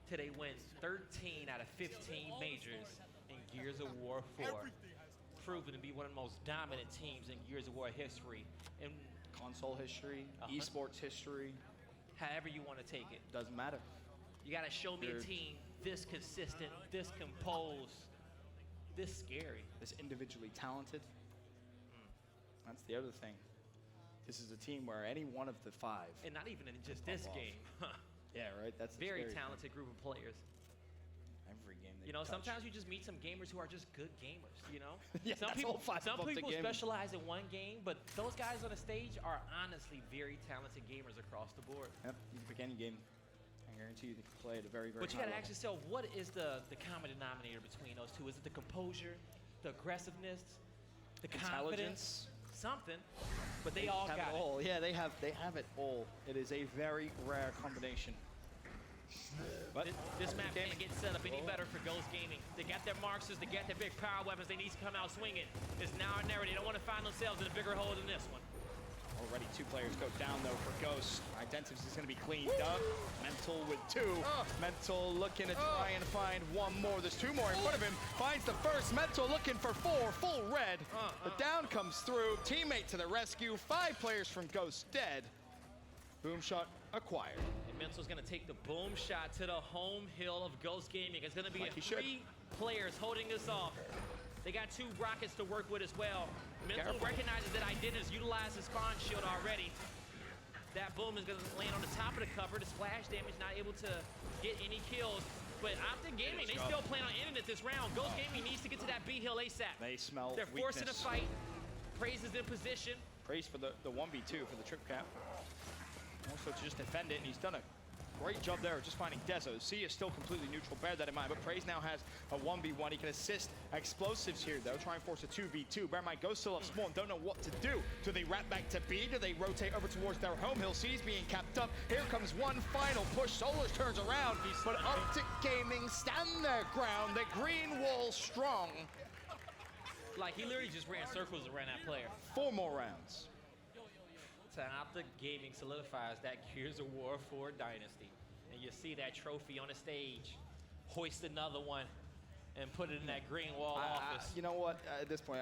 Today wins 13 out of 15 majors in Gears of War 4. Proven to be one of the most dominant teams in Gears of War history. And Console history, esports history. however you want to take it. Doesn't matter. You got to show me a team this consistent, this composed, this scary. This individually talented. That's the other thing. This is a team where any one of the 5. And not even in just this game. Yeah, right. That's the Very scary talented group of players. thing. Every game. They You know, touch. sometimes you just meet some gamers who are just good gamers, you know? Yeah, some that's people, all 5 some of the people gaming. specialize in one game, but those guys on the stage are honestly very talented gamers across the board. Yep, you can pick any game. I guarantee you they can play at a very, very But you high gotta ask level. yourself, what is the common denominator between those two? Is it the composure, the aggressiveness, the confidence? Intelligence. something, but they all have got it all. Yeah, they have it all. It is a very rare combination. But This map can't get set up any better for Ghost Gaming. They got their marksers, they got their big power weapons, they need to come out swinging. It's now or never. They don't want to find themselves in a bigger hole than this one. Already 2 players go down though for Ghost. Identives is going to be cleaned up. Mental with 2. Mental looking to try and find 1 more. There's 2 more in front of him. Finds the first. Mental looking for 4. Full red. The down comes through. Teammate to the rescue. 5 players from Ghost dead. Boom shot acquired. And Mental's going to take the boom shot to the home hill of Ghost Gaming. It's going to be Like he 3 players holding this off. They got 2 rockets to work with as well. Mental recognizes that Identitas utilized his spawn shield already. That boom is going to land on the top of the cover. The splash damage not able to get any kills. But OPTIC Gaming, they still plan on ending it this round. Ghost Gaming needs to get to that B hill ASAP. They smell They're forcing a fight. Praise is in position. Praise for the 1v2 for the trip cap. Also to just defend it, and he's done a great job there of just finding Dezo. C is still completely neutral, bear that in mind, but Praise now has a 1v1. He can assist explosives here, though, try and force a 2v2. Bear in mind, Ghost still have Spawn, don't know what to do. Do they wrap back to B? Do they rotate over towards their home hill? C's being capped up. Here comes one final push. Solars turns around, but OPTIC Gaming stand their ground. The green wall strong. Like, he literally just ran circles around that player. 4 more rounds. OPTIC Gaming solidifies that Gears of War 4 dynasty. And you see that trophy on the stage. Hoist another one and put it in that green wall office. You know what? At this point,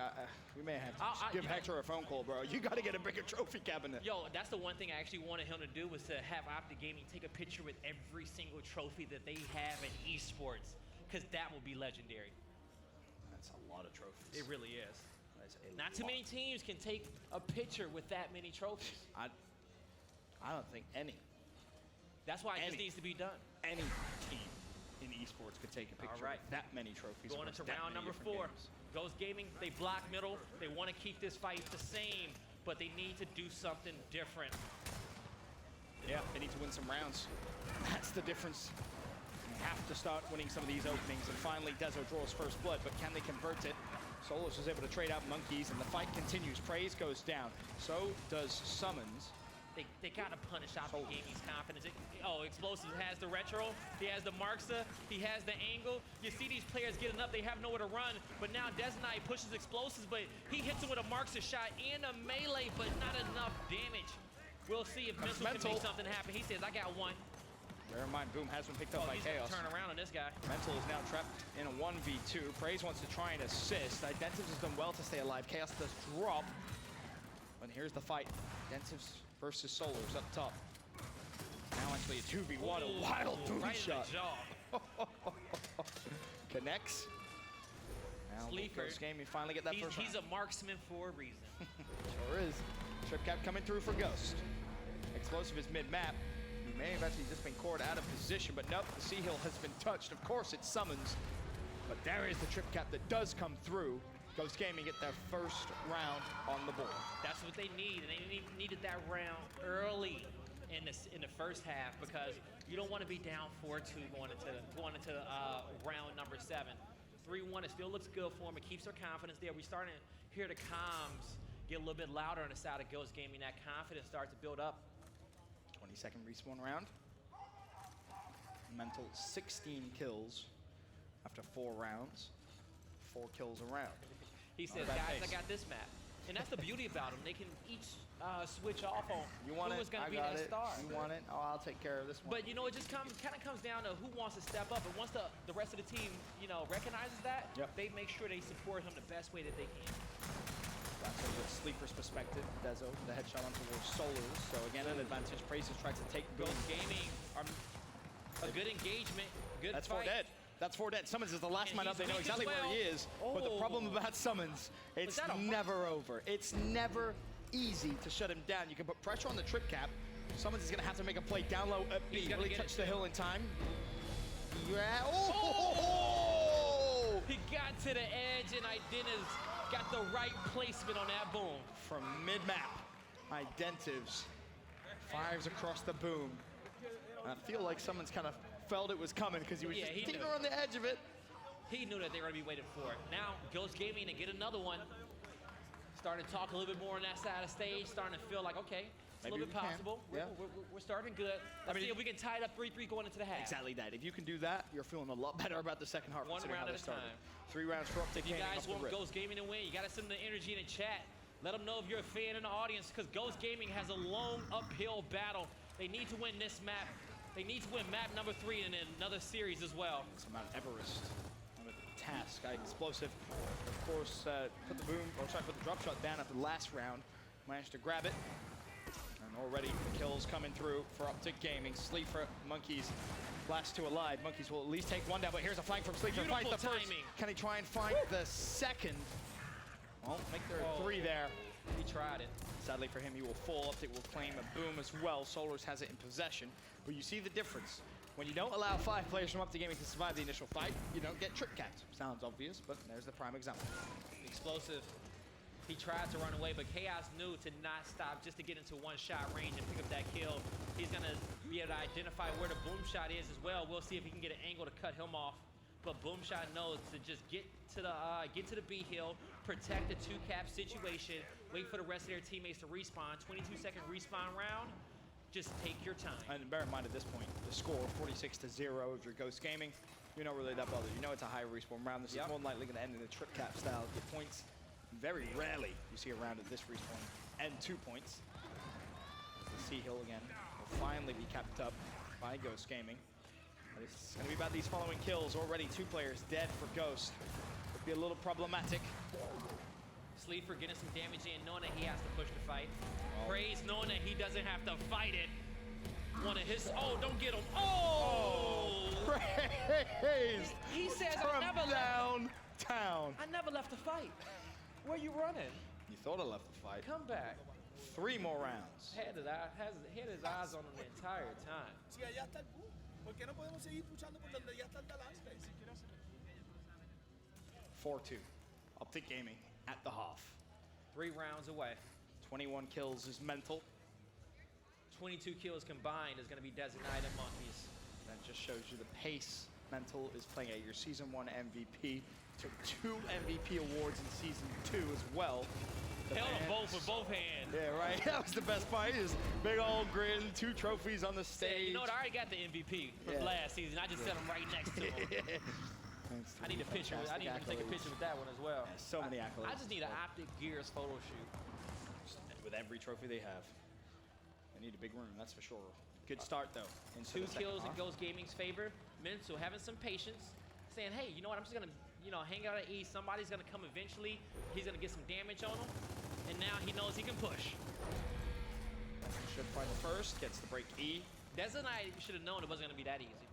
we may have to give Hector a phone call, bro. You got to get a bigger trophy cabinet. Yo, that's the one thing I actually wanted him to do, was to have OPTIC Gaming take a picture with every single trophy that they have in esports, because that will be legendary. That's a lot of trophies. It really is. Not too many teams can take a picture with that many trophies. I don't think any. That's why it just needs to be done. Any team in esports could take a picture with that many trophies. Going into round number 4. Ghost Gaming, they block middle. They want to keep this fight the same, but they need to do something different. Yeah, they need to win some rounds. That's the difference. You have to start winning some of these openings, and finally Dezo draws first blood, but can they convert it? Solus is able to trade out monkeys, and the fight continues. Praise goes down. So does Summons. They gotta punish OPTIC Gaming's confidence. Explosives has the retro, he has the Marksa, he has the angle. You see these players getting up, they have nowhere to run, but now Desnai pushes explosives, but he hits him with a Marksa shot and a melee, but not enough damage. We'll see if Mental can make something happen. He says, I got one. Bear in mind, Boom has been picked up by Chaos. Turn around on this guy. Mental is now trapped in a 1v2. Praise wants to try and assist. Identives has done well to stay alive. Chaos does drop. But here's the fight. Identives versus Solars up top. Now actually a 2v1, a wild booty shot. Connects. Now Ghost Gaming finally get that first round. He's a marksman for a reason. Sure is. Trip cap coming through for Ghost. Explosive is mid-map. He may have actually just been caught out of position, but nope, the Sea Hill has been touched. Of course, it Summons. But there is the trip cap that does come through. Ghost Gaming get their first round on the board. That's what they need, and they needed that round early in the first half, because you don't want to be down 4-2 going into round number 7. 3-1, it still looks good for them. It keeps their confidence there. We're starting to hear the comms get a little bit louder on the side of Ghost Gaming. That confidence starts to build up. 20-second respawn round. Mental 16 kills after 4 rounds. 4 kills a round. He says, guys, I got this map. And that's the beauty about them. They can each switch off on you want who it, was going to be I got that it. star. You want it? Oh, I'll take care of this one. But, you know, it just kind of comes down to who wants to step up. And once the rest of the team, you know, recognizes that, they make sure they support him the best way that they can. That's from the sleeper's perspective. Dezo, the headshot on towards Solars. So again, an advantage. Praises tries to take Ghost Gaming, a good engagement, good That's fight. 4 dead. That's 4 dead. Summons is the last man up. They know exactly where he is. But the problem about Summons, it's never over. It's never easy to shut him down. You can put pressure on the trip cap. Summons is going to have to make a play down low at B. Will he touch the hill in time? Yeah. Oh! He got to the edge, and Identitas got the right placement on that boom. From mid-map, Identives fires across the boom. I feel like someone's kind of felt it was coming, because he was just teeter on the edge of it. He knew that they were going to be waiting for it. Now, Ghost Gaming to get another one. starting to talk a little bit more on that side of the stage, starting to feel like, okay, it's a little bit possible. We're starting good. Let's see if we can tie it up 3-3 going into the half. Exactly that. If you can do that, you're feeling a lot better about the second half. One round at a time. 3 rounds for OPTIC Gaming. If you guys want Ghost Gaming to win, you got to send the energy in the chat. Let them know if you're a fan in the audience, because Ghost Gaming has a long uphill battle. They need to win this map. They need to win map number 3 in another series as well. It's Mount Everest. Task. Explosive, of course, put the drop shot down at the last round. Managed to grab it. And already the kills coming through for OPTIC Gaming. Sleeper, Monkeys, last 2 alive. Monkeys will at least take 1 down, but here's a flank from Sleeper. Finds the first. Can he try and find the second? Won't make there 3 there. He tried it. Sadly for him, he will fall. OPTIC will claim a boom as well. Solars has it in possession. But you see the difference. When you don't allow 5 players from OPTIC Gaming to survive the initial fight, you don't get trick capped. Sounds obvious, but there's the prime example. Explosive. He tried to run away, but Chaos knew to not stop, just to get into 1-shot range and pick up that kill. He's gonna be able to identify where the boom shot is as well. We'll see if he can get an angle to cut him off. But boom shot knows to just get to the B hill, protect the 2-cap situation, wait for the rest of their teammates to respawn. 22-second respawn round. Just take your time. And bear in mind at this point, the score 46-0 if you're Ghost Gaming. You're not really that bothered. You know it's a high respawn round. This is more likely going to end in a trip cap style. Get points. Very rarely you see a round at this respawn and 2 points. The Sea Hill again will finally be capped up by Ghost Gaming. But it's going to be about these following kills. Already 2 players dead for Ghost. Could be a little problematic. Sleeper getting some damage in, knowing that he has to push the fight. Praise knowing that he doesn't have to fight it. One of his, don't get him. Praise! He says, from I never downtown. I never left the fight. Where you running? You thought I left the fight. Come back. 3 more rounds. Had his eyes on him the entire time. Si allá está el boom, ¿por qué no podemos seguir puchando por donde ya está el balance? 4-2. OPTIC Gaming at the half. 3 rounds away. 21 kills is mental. 22 kills combined is going to be designated Monkeys. That just shows you the pace mental is playing at your Season 1 MVP. Took 2 MVP awards in Season 2 as well. Held them both with both hands. Yeah, right. That was the best part. He just big old grin, 2 trophies on the stage. You know what? I already got the MVP from last season. I just set him right next to him. I need a picture. I need to take a picture with that one as well. Yeah, so many accolades. I just need an OPTIC Gears photo shoot. With every trophy they have. They need a big room, that's for sure. Good start, though. 2 kills in Ghost Gaming's favor. Mental having some patience. Saying, hey, you know what? I'm just going to, hang out at E. Somebody's going to come eventually. He's going to get some damage on him. And now he knows he can push. Should find the first. Gets the break E. Desert Knight should have known it wasn't going to be that easy.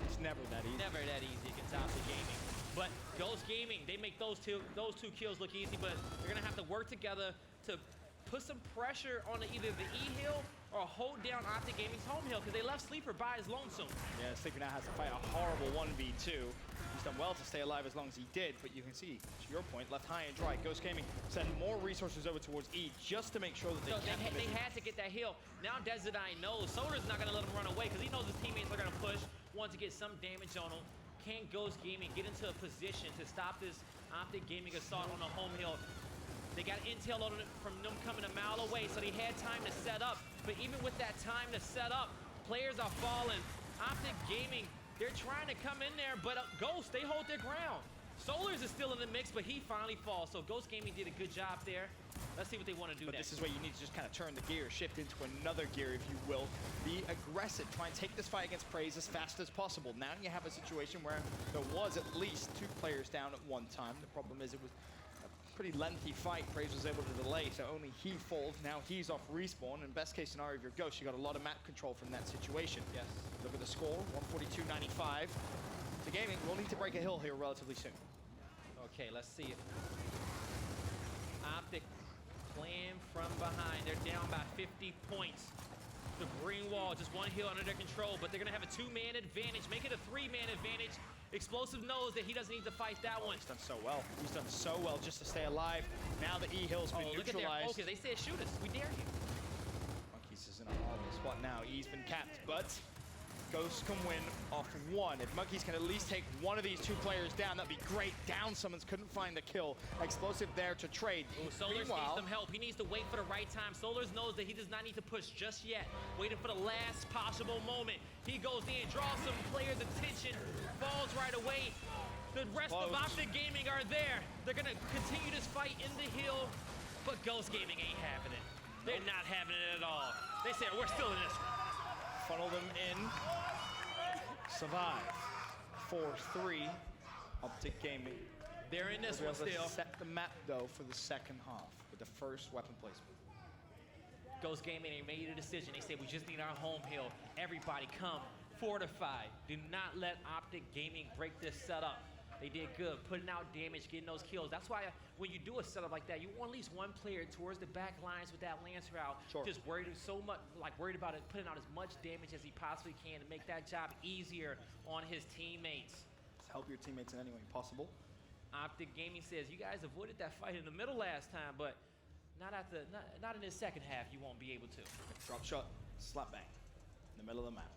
It's never that easy. Never that easy against OPTIC Gaming. But Ghost Gaming, they make those two kills look easy, but they're going to have to work together to put some pressure on either the E hill or hold down OPTIC Gaming's home hill, because they left Sleeper by his lonesome. Yeah, Sleeper now has to fight a horrible 1v2. He's done well to stay alive as long as he did, but you can see, to your point, left high and dry. Ghost Gaming send more resources over towards E just to make sure that they had to get that hill. Now Desert Eye knows Solar's not going to let him run away, because he knows his teammates are going to push, want to get some damage on him. Can Ghost Gaming get into a position to stop this OPTIC Gaming assault on the home hill? They got intel on it from them coming a mile away, so they had time to set up. But even with that time to set up, players are falling. OPTIC Gaming, they're trying to come in there, but Ghost, they hold their ground. Solars is still in the mix, but he finally falls. So Ghost Gaming did a good job there. Let's see what they want to do next. But this is where you need to just kind of turn the gear, shift into another gear, if you will. Be aggressive. Try and take this fight against Praise as fast as possible. Now you have a situation where there was at least 2 players down at one time. The problem is it was a pretty lengthy fight. Praise was able to delay, so only he falls. Now he's off respawn. In best case scenario, if you're Ghost, you got a lot of map control from that situation. Yes. Look at the score, 142.95. The Gaming will need to break a hill here relatively soon. Okay, let's see it. OPTIC playing from behind. They're down by 50 points. The green wall, just 1 hill under their control, but they're going to have a 2-man advantage, make it a 3-man advantage. Explosive knows that he doesn't need to fight that one. He's done so well. He's done so well just to stay alive. Now the E hill's been neutralized. Okay, they said shoot us. We dare you. Monkeys is in a horrible spot now. E's been capped, but Ghosts can win off one. If Monkeys can at least take one of these two players down, that'd be great. Down summons, couldn't find the kill. Explosive there to trade. Ooh, Solars needs some help. He needs to wait for the right time. Solars knows that he does not need to push just yet. Waiting for the last possible moment. He goes in, draws some players' attention, falls right away. The rest of OPTIC Gaming are there. They're gonna continue this fight in the hill, but Ghost Gaming ain't having it. They're not having it at all. They said, we're still in this one. Funnel them in. Survive. 4-3. OPTIC Gaming. They're in this We'll one be able still. to set the map, though, for the second half with the first weapon placement. Ghost Gaming, they made a decision. They said, we just need our home hill. Everybody come, fortify. Do not let OPTIC Gaming break this setup. They did good, putting out damage, getting those kills. That's why when you do a setup like that, you want at least one player towards the back lines with that lance route. Sure. Just worried worried about it, putting out as much damage as he possibly can to make that job easier on his teammates. Just help your teammates in any way possible. OPTIC Gaming says, you guys avoided that fight in the middle last time, but not in the second half, you won't be able to. Drop shot, slap bang, in the middle of the map.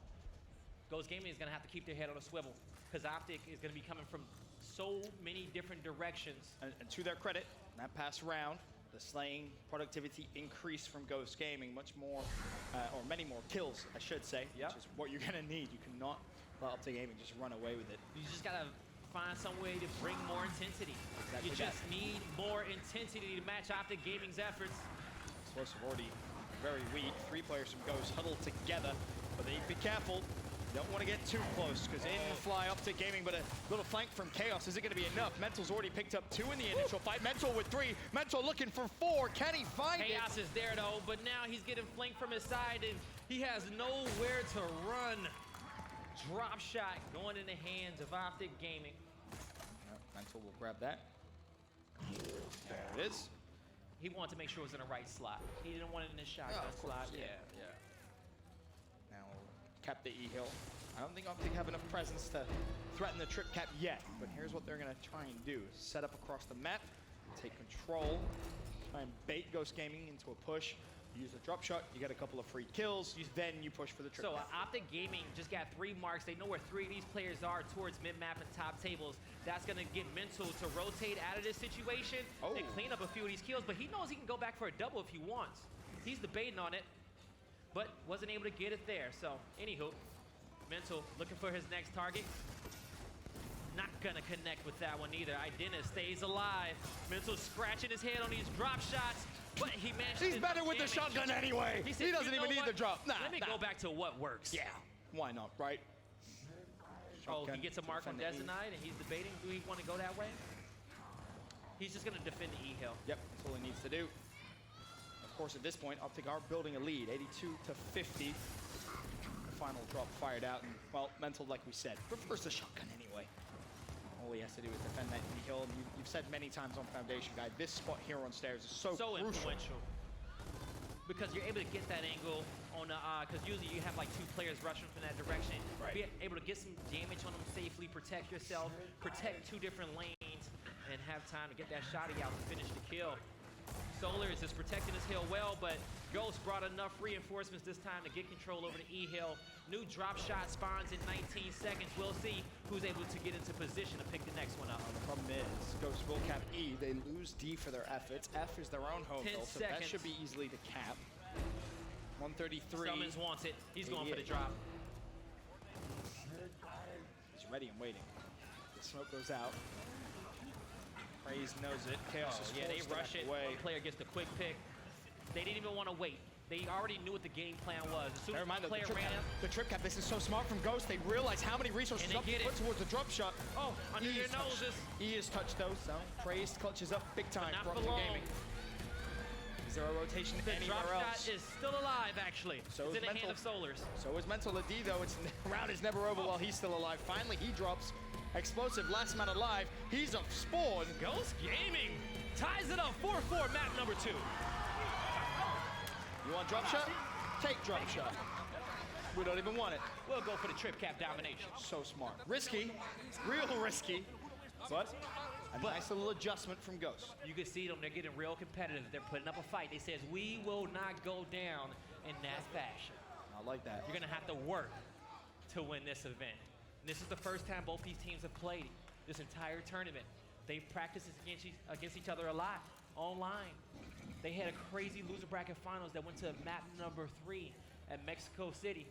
Ghost Gaming is gonna have to keep their head on a swivel, because OPTIC is gonna be coming from so many different directions. And to their credit, that past round, the slaying productivity increased from Ghost Gaming, much more, or many more kills, I should say, Yep. which is what you're gonna need. You cannot let OPTIC Gaming just run away with it. You just gotta find some way to bring more intensity. Exactly You that. just need more intensity to match OPTIC Gaming's efforts. Explosive already very weak. 3 players from Ghost huddled together, but they need to be careful. Don't want to get too close, because in fly OPTIC Gaming, but a little flank from Chaos. Is it going to be enough? Mental's already picked up 2 in the initial fight. Mental with 3. Mental looking for 4. Can he find it? Chaos is there though, but now he's getting flanked from his side and he has nowhere to run. Drop shot going in the hands of OPTIC Gaming. Yep, Mental will grab that. There it is. He wanted to make sure it was in the right slot. He didn't want it in the shotgun of course, slot. yeah. Yeah. Now, cap the E-Hill. I don't think OPTIC have enough presence to threaten the trip cap yet, but here's what they're going to try and do. Set up across the map, take control, try and bait Ghost Gaming into a push. Use the drop shot, you get a couple of free kills, then you push for the trip So cap. OPTIC Gaming just got 3 marks. They know where 3 of these players are towards mid-map and top tables. That's gonna get Mental to rotate out of this situation and clean up a few of these kills, but he knows he can go back for a double if he wants. He's debating on it, but wasn't able to get it there. So, anywho, Mental looking for his next target. Not gonna connect with that one either. Idena stays alive. Mental scratching his head on these drop shots, but he managed He's to better with the damage. shotgun anyway. He said, He doesn't "You even know need what? the drop. Nah, Let me go back to what works." Yeah, why not, right? Oh, he Shotgun gets a mark on defend the E. Detonite, and he's debating, do he want to go that way? He's just gonna defend the E-Hill. Yep, that's all he needs to do. Of course, at this point, OPTIC are building a lead, 82-50. The final drop fired out, and, well, Mental, like we said, prefers the shotgun anyway. All he has to do is defend that E-Hill, and you've said many times on Foundation Guide, this spot here on stairs is so crucial. Influential. Because you're able to get that angle on the, because usually you have like 2 players rushing from that direction. Right. Be able to get some damage on them safely, protect yourself, protect 2 different lanes, and have time to get that shotty out to finish the kill. Solars is protecting his hill well, but Ghost brought enough reinforcements this time to get control over the E-Hill. New drop shot spawns in 19 seconds. We'll see who's able to get into position to pick the next one up. The problem is, Ghost will cap E, they lose D for their efforts. F is their own home 10 hill, so that seconds. should be easily the cap. 133. Summons wants it. He's going for the 88. drop. He's ready and waiting. The smoke goes out. Praise knows it. Chaos is Yeah, they forced to rush back it. away. One player gets the quick pick. They didn't even want to wait. They already knew what the game plan was. As soon Never as mind, the player ran up, the trip cap, this is so smart from Ghost. They realize how many resources And they up to get put it. towards the drop shot. oh, under E your is touched. noses. E is touched though, so Praise clutches up big time Not for for OPTIC long. Gaming. Is there a rotation The anywhere drop else? shot is still alive, actually. So it's is in the Mental. hand of Solars. So is Mental at D though. It's round is never over while he's still alive. Finally, he drops. Explosive, last man alive. He's a spawn. Ghost Gaming ties it up 4-4, map number 2. You want drop shot? Take drop shot. We don't even want it. We'll go for the trip cap domination. So smart. Risky, real risky, but a nice little adjustment from Ghost. You can see them, they're getting real competitive. They're putting up a fight. They says, we will not go down in that fashion. I like that. You're gonna have to work to win this event. And this is the first time both these teams have played this entire tournament. They've practiced against each other a lot online. They had a crazy loser bracket finals that went to map number 3 at Mexico City.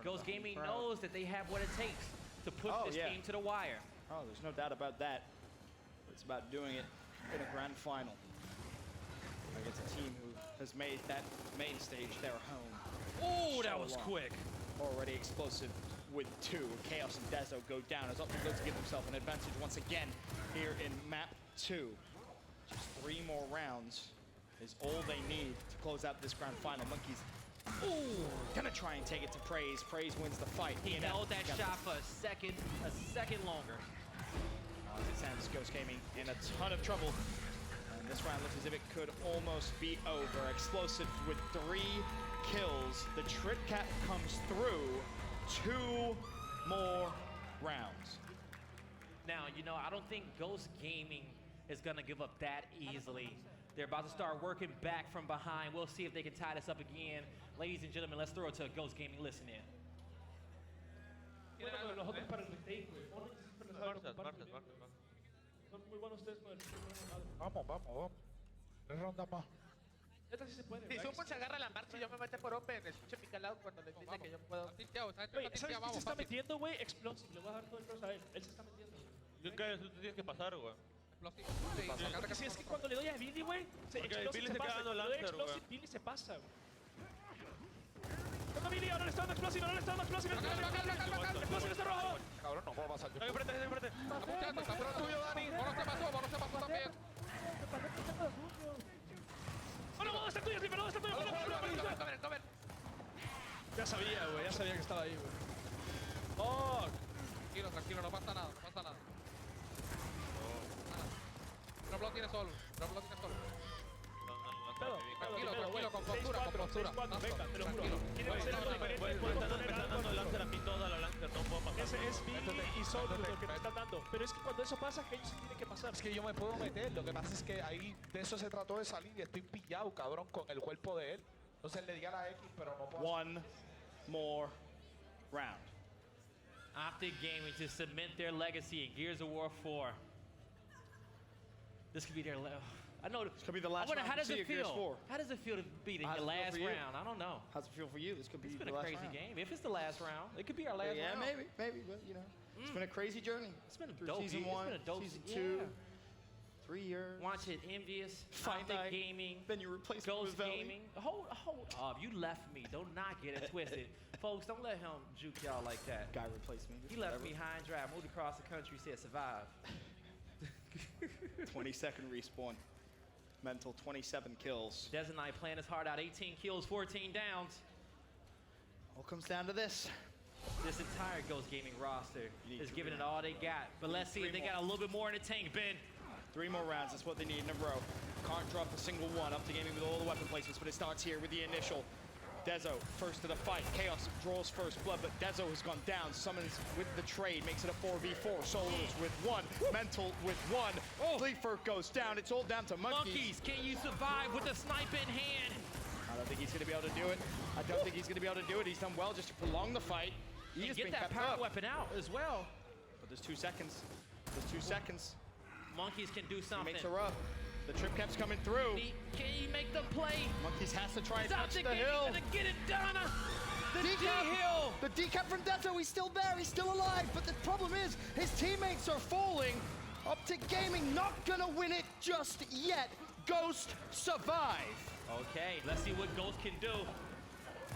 Ghost Gaming knows that they have what it takes to push this game to the wire. Oh, there's no doubt about that. It's about doing it in a grand final against a team who has made that main stage their home. Oh, that was quick. Already explosive with 2. Chaos and Dezo go down as Optic looks to give themselves an advantage once again here in map 2. Just 3 more rounds is all they need to close out this grand final. Monkeys, gonna try and take it to Praise. Praise wins the fight. He held that shot for a second longer. It sounds Ghost Gaming in a ton of trouble. And this round looks as if it could almost be over. Explosive with 3 kills. The Trip Cap comes through. 2 more rounds. Now, you know, I don't think Ghost Gaming is gonna give up that easily. They're about to start working back from behind. We'll see if they can tie this up again. Ladies and gentlemen, let's throw it to Ghost Gaming. Listen in. Vamos. 3 rondas más. Si Summon se agarra la marcha y yo me mete por Open, escucho pica loud cuando le dice que yo puedo. Güey, ¿sabes qué se está metiendo, güey? Explosive. Le voy a dar todo el cross a él. Él se está metiendo. Tú tienes que pasar, güey. Porque si es que cuando le doy a Billy, güey, Billy se queda dando lancer, güey. Billy se pasa, güey. ¡Toma Billy! ¡Ahora le está dando Explosive! ¡Ahora le está dando Explosive! ¡Explosive está rojo! Cabrón, no puedo pasar. Enfrente. Está tuyo, Dani. Bono se pasó también. ¡Oh, no! ¡Está tuyo, Slipper! ¡No, está tuyo! Cover. Ya sabía, güey. Ya sabía que estaba ahí, güey. ¡Oh! Tranquilo, no pasa nada. Drop lo tiene solo. Tranquilo, con postura. Venga, te lo juro. Quieren hacer algo diferente. Me están dando lancer a mí toda la lancer, no puedo pasar. Ese es Billy y Solo lo que me están dando. Pero es que cuando eso pasa, que ellos se tienen que pasar. Es que yo me puedo meter, lo que pasa es que ahí de eso se trató de salir y estoy pillado, cabrón, con el cuerpo de él. Entonces le di a la X, pero no puedo. 1 more round. Optic Gaming to cement their legacy in Gears of War 4. This could be their I know. This could be the last round. How does it Gears 4. feel? How does it feel to be the last round? I don't know. How's it feel for you? This could be It's been the a last crazy round. game. If it's the last round, it could be our last round. Maybe, but you know, it's been a crazy journey. It's been a Through dope season year. 1, It's been a dope season season. 2, 3 years. Watch it, Envious, Fight Optic Night. Gaming, Then you replace it Ghost with Valley. Gaming. Hold up. You left me. Do not get it twisted. Folks, don't let him juke y'all like that. Guy replaced me. He left me high and dry, moved across the country, said survive. 22nd respawn. Mental 27 kills. Des and I playing his heart out. 18 kills, 14 downs. All comes down to this. This entire Ghost Gaming roster need is to giving it win. all they got. But let's see if they got a little bit more in the tank, Ben. 3 more rounds, that's what they need in a row. Can't drop a single one. Up to Gaming with all the weapon placements, but it starts here with the initial. Dezo first to the fight. Chaos draws first blood, but Dezo has gone down. Summons with the trade, makes it a 4v4. Solos with 1, Mental with 1. Sleeper goes down. It's all down to Monkeys. Can you survive with a snipe in hand? I don't think he's going to be able to do it. He's done well just to prolong the fight. He has Get been that kept power up. weapon out as well. But there's 2 seconds. Monkeys can do He something. makes her up. The trip cap's coming through. Can he make the play? Monkeys has to try and touch Optic the Gaming hill. gonna get it done. The Decap. D-hill. The decap from Dezo, he's still there, he's still alive, but the problem is his teammates are falling. Optic Gaming not gonna win it just yet. Ghost survive. Okay, let's see what Ghost can do.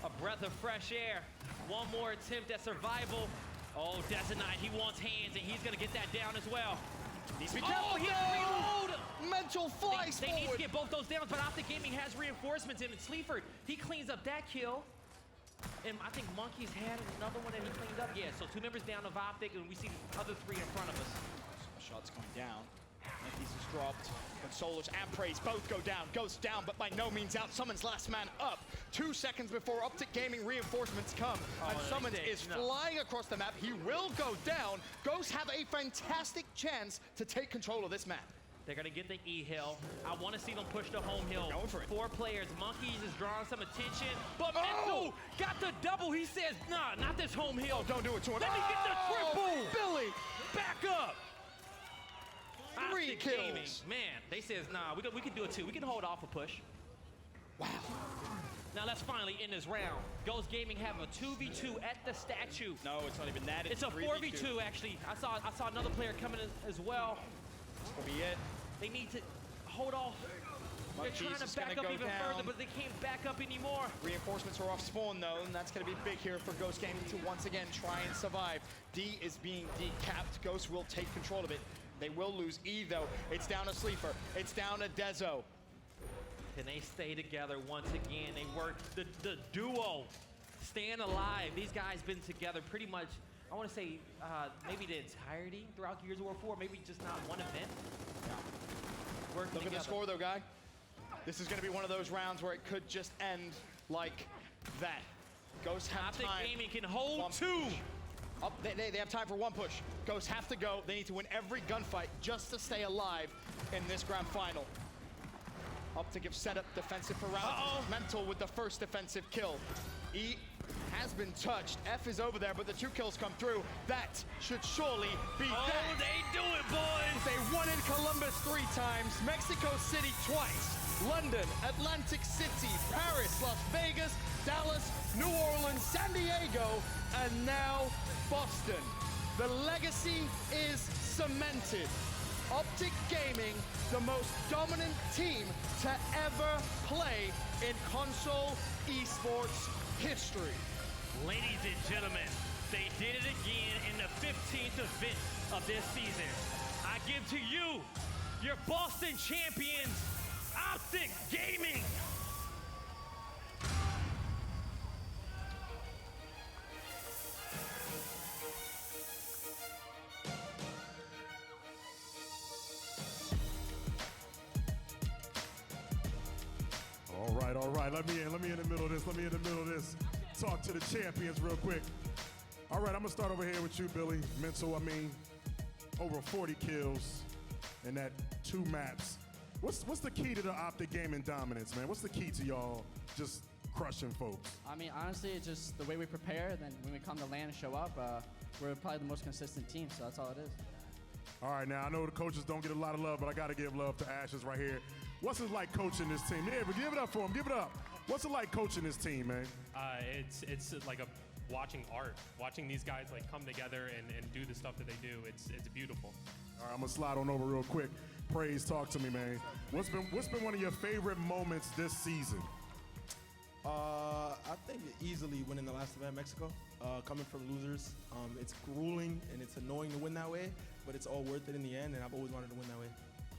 A breath of fresh air. One more attempt at survival. Oh, Detonite, he wants hands, and he's gonna get that down as well. Needs to be careful. He has to reload. Mental flies They need to forward. get both those downs, but Optic Gaming has reinforcements in it. Sleeper, he cleans up that kill. And I think Monkeys had another one that he cleaned up. Yeah, so 2 members down of Optic, and we see the other 3 in front of us. Shots coming down. Monkeys is dropped. Consolers and Praise both go down. Ghost down, but by no means out. Summons last man up. 2 seconds before Optic Gaming reinforcements come. And Summons is flying across the map. He will go down. Ghosts have a fantastic chance to take control of this map. They're going to get the E-Hill. I want to see them push the home hill. Going for it. 4 players. Monkeys is drawing some attention. But Mental got the double. He says, nah, not this home hill. Don't do it to him. Let me get the triple. Billy! Back up. 3 Optic kills. Gaming. Man, they says, nah, we can do it too. We can hold off a push. Wow. Now let's finally end this round. Ghost Gaming have a 2v2 at the statue. No, it's not even that. It's a 4v2 actually. I saw another player coming as well. This will be it. They need to hold off. They're trying to back up even further, but they can't back up anymore. Reinforcements are off spawn though, and that's going to be big here for Ghost Gaming to once again try and survive. D is being decapped. Ghost will take control of it. They will lose E though. It's down to Sleeper. It's down to Dezo. Can they stay together once again? They work the duo, staying alive. These guys been together pretty much, I want to say, maybe the entirety throughout Gears of War 4, maybe just not one event. Working Look together. at the score though, guy. This is going to be one of those rounds where it could just end like that. Ghosts have Optic time. Gaming can hold 2. Up, they have time for 1 push. Ghosts have to go. They need to win every gunfight just to stay alive in this grand final. OPTIC have set up defensive for rounds. Mental with the first defensive kill. E has been touched. F is over there, but the 2 kills come through. That should surely be that. They do it, boys! They won in Columbus 3 times, Mexico City twice, London, Atlantic City, Paris, Las Vegas, Dallas, New Orleans, San Diego, and now Boston. The legacy is cemented. OPTIC Gaming, the most dominant team to ever play in console esports history. Ladies and gentlemen, they did it again in the 15th event of this season. I give to you, your Boston champions, OPTIC Gaming. All right, let me in the middle of this. Talk to the champions real quick. All right, I'm gonna start over here with you, Billy. Mental, over 40 kills in that 2 maps. What's the key to the OPTIC Gaming dominance, man? What's the key to y'all just crushing folks? I mean, honestly, it's just the way we prepare. Then when we come to land and show up, we're probably the most consistent team, so that's all it is. All right, now I know the coaches don't get a lot of love, but I gotta give love to Ashes right here. What's it like coaching this team? Yeah, but give it up for him, give it up. What's it like coaching this team, man? It's like watching art, watching these guys like come together and do the stuff that they do. It's beautiful. All right, I'm gonna slide on over real quick. Praise, talk to me, man. What's been one of your favorite moments this season? I think easily winning the last event in Mexico. Coming from losers, it's grueling and it's annoying to win that way, but it's all worth it in the end, and I've always wanted to win that way.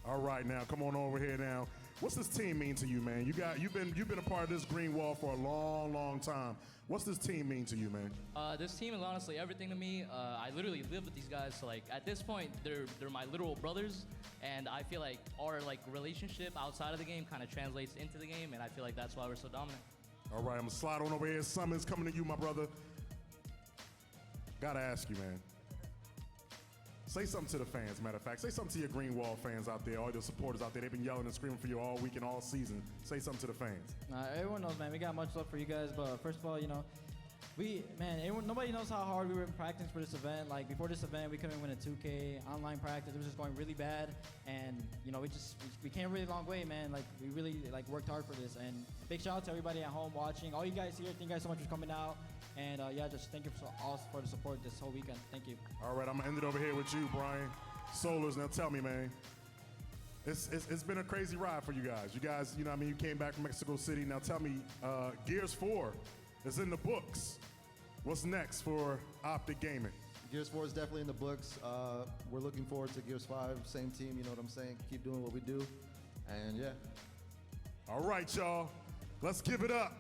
All right, now come on over here now. What's this team mean to you, man? You've been a part of this green wall for a long, long time. What's this team mean to you, man? This team is honestly everything to me. I literally live with these guys, so like at this point, they're my literal brothers, and I feel like our like relationship outside of the game kind of translates into the game, and I feel like that's why we're so dominant. All right, I'm gonna slide on over here. Summons coming to you, my brother. Gotta ask you, man. Say something to the fans, matter of fact. Say something to your Green Wall fans out there, all your supporters out there. They've been yelling and screaming for you all week and all season. Say something to the fans. Everyone knows, man, we got much love for you guys, but first of all, nobody knows how hard we were in practice for this event. Like, before this event, we couldn't win a 2K online practice. It was just going really bad, and, we came a really long way, man. Like, we really, worked hard for this, and big shout out to everybody at home watching. All you guys here, thank you guys so much for coming out, and, just thank you all for the support this whole weekend. Thank you. All right, I'm gonna end it over here with you, Brian Solars. Now tell me, man, it's been a crazy ride for you guys. You guys, you came back from Mexico City. Now tell me, Gears 4 is in the books. What's next for OPTIC Gaming? Gears 4 is definitely in the books. We're looking forward to Gears 5, same team, you know what I'm saying? Keep doing what we do, and yeah. All right, y'all, let's give it up.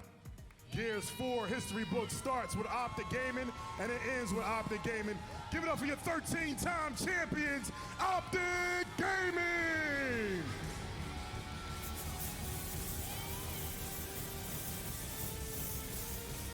Gears 4 history book starts with OPTIC Gaming, and it ends with OPTIC Gaming. Give it up for your 13-time champions, OPTIC!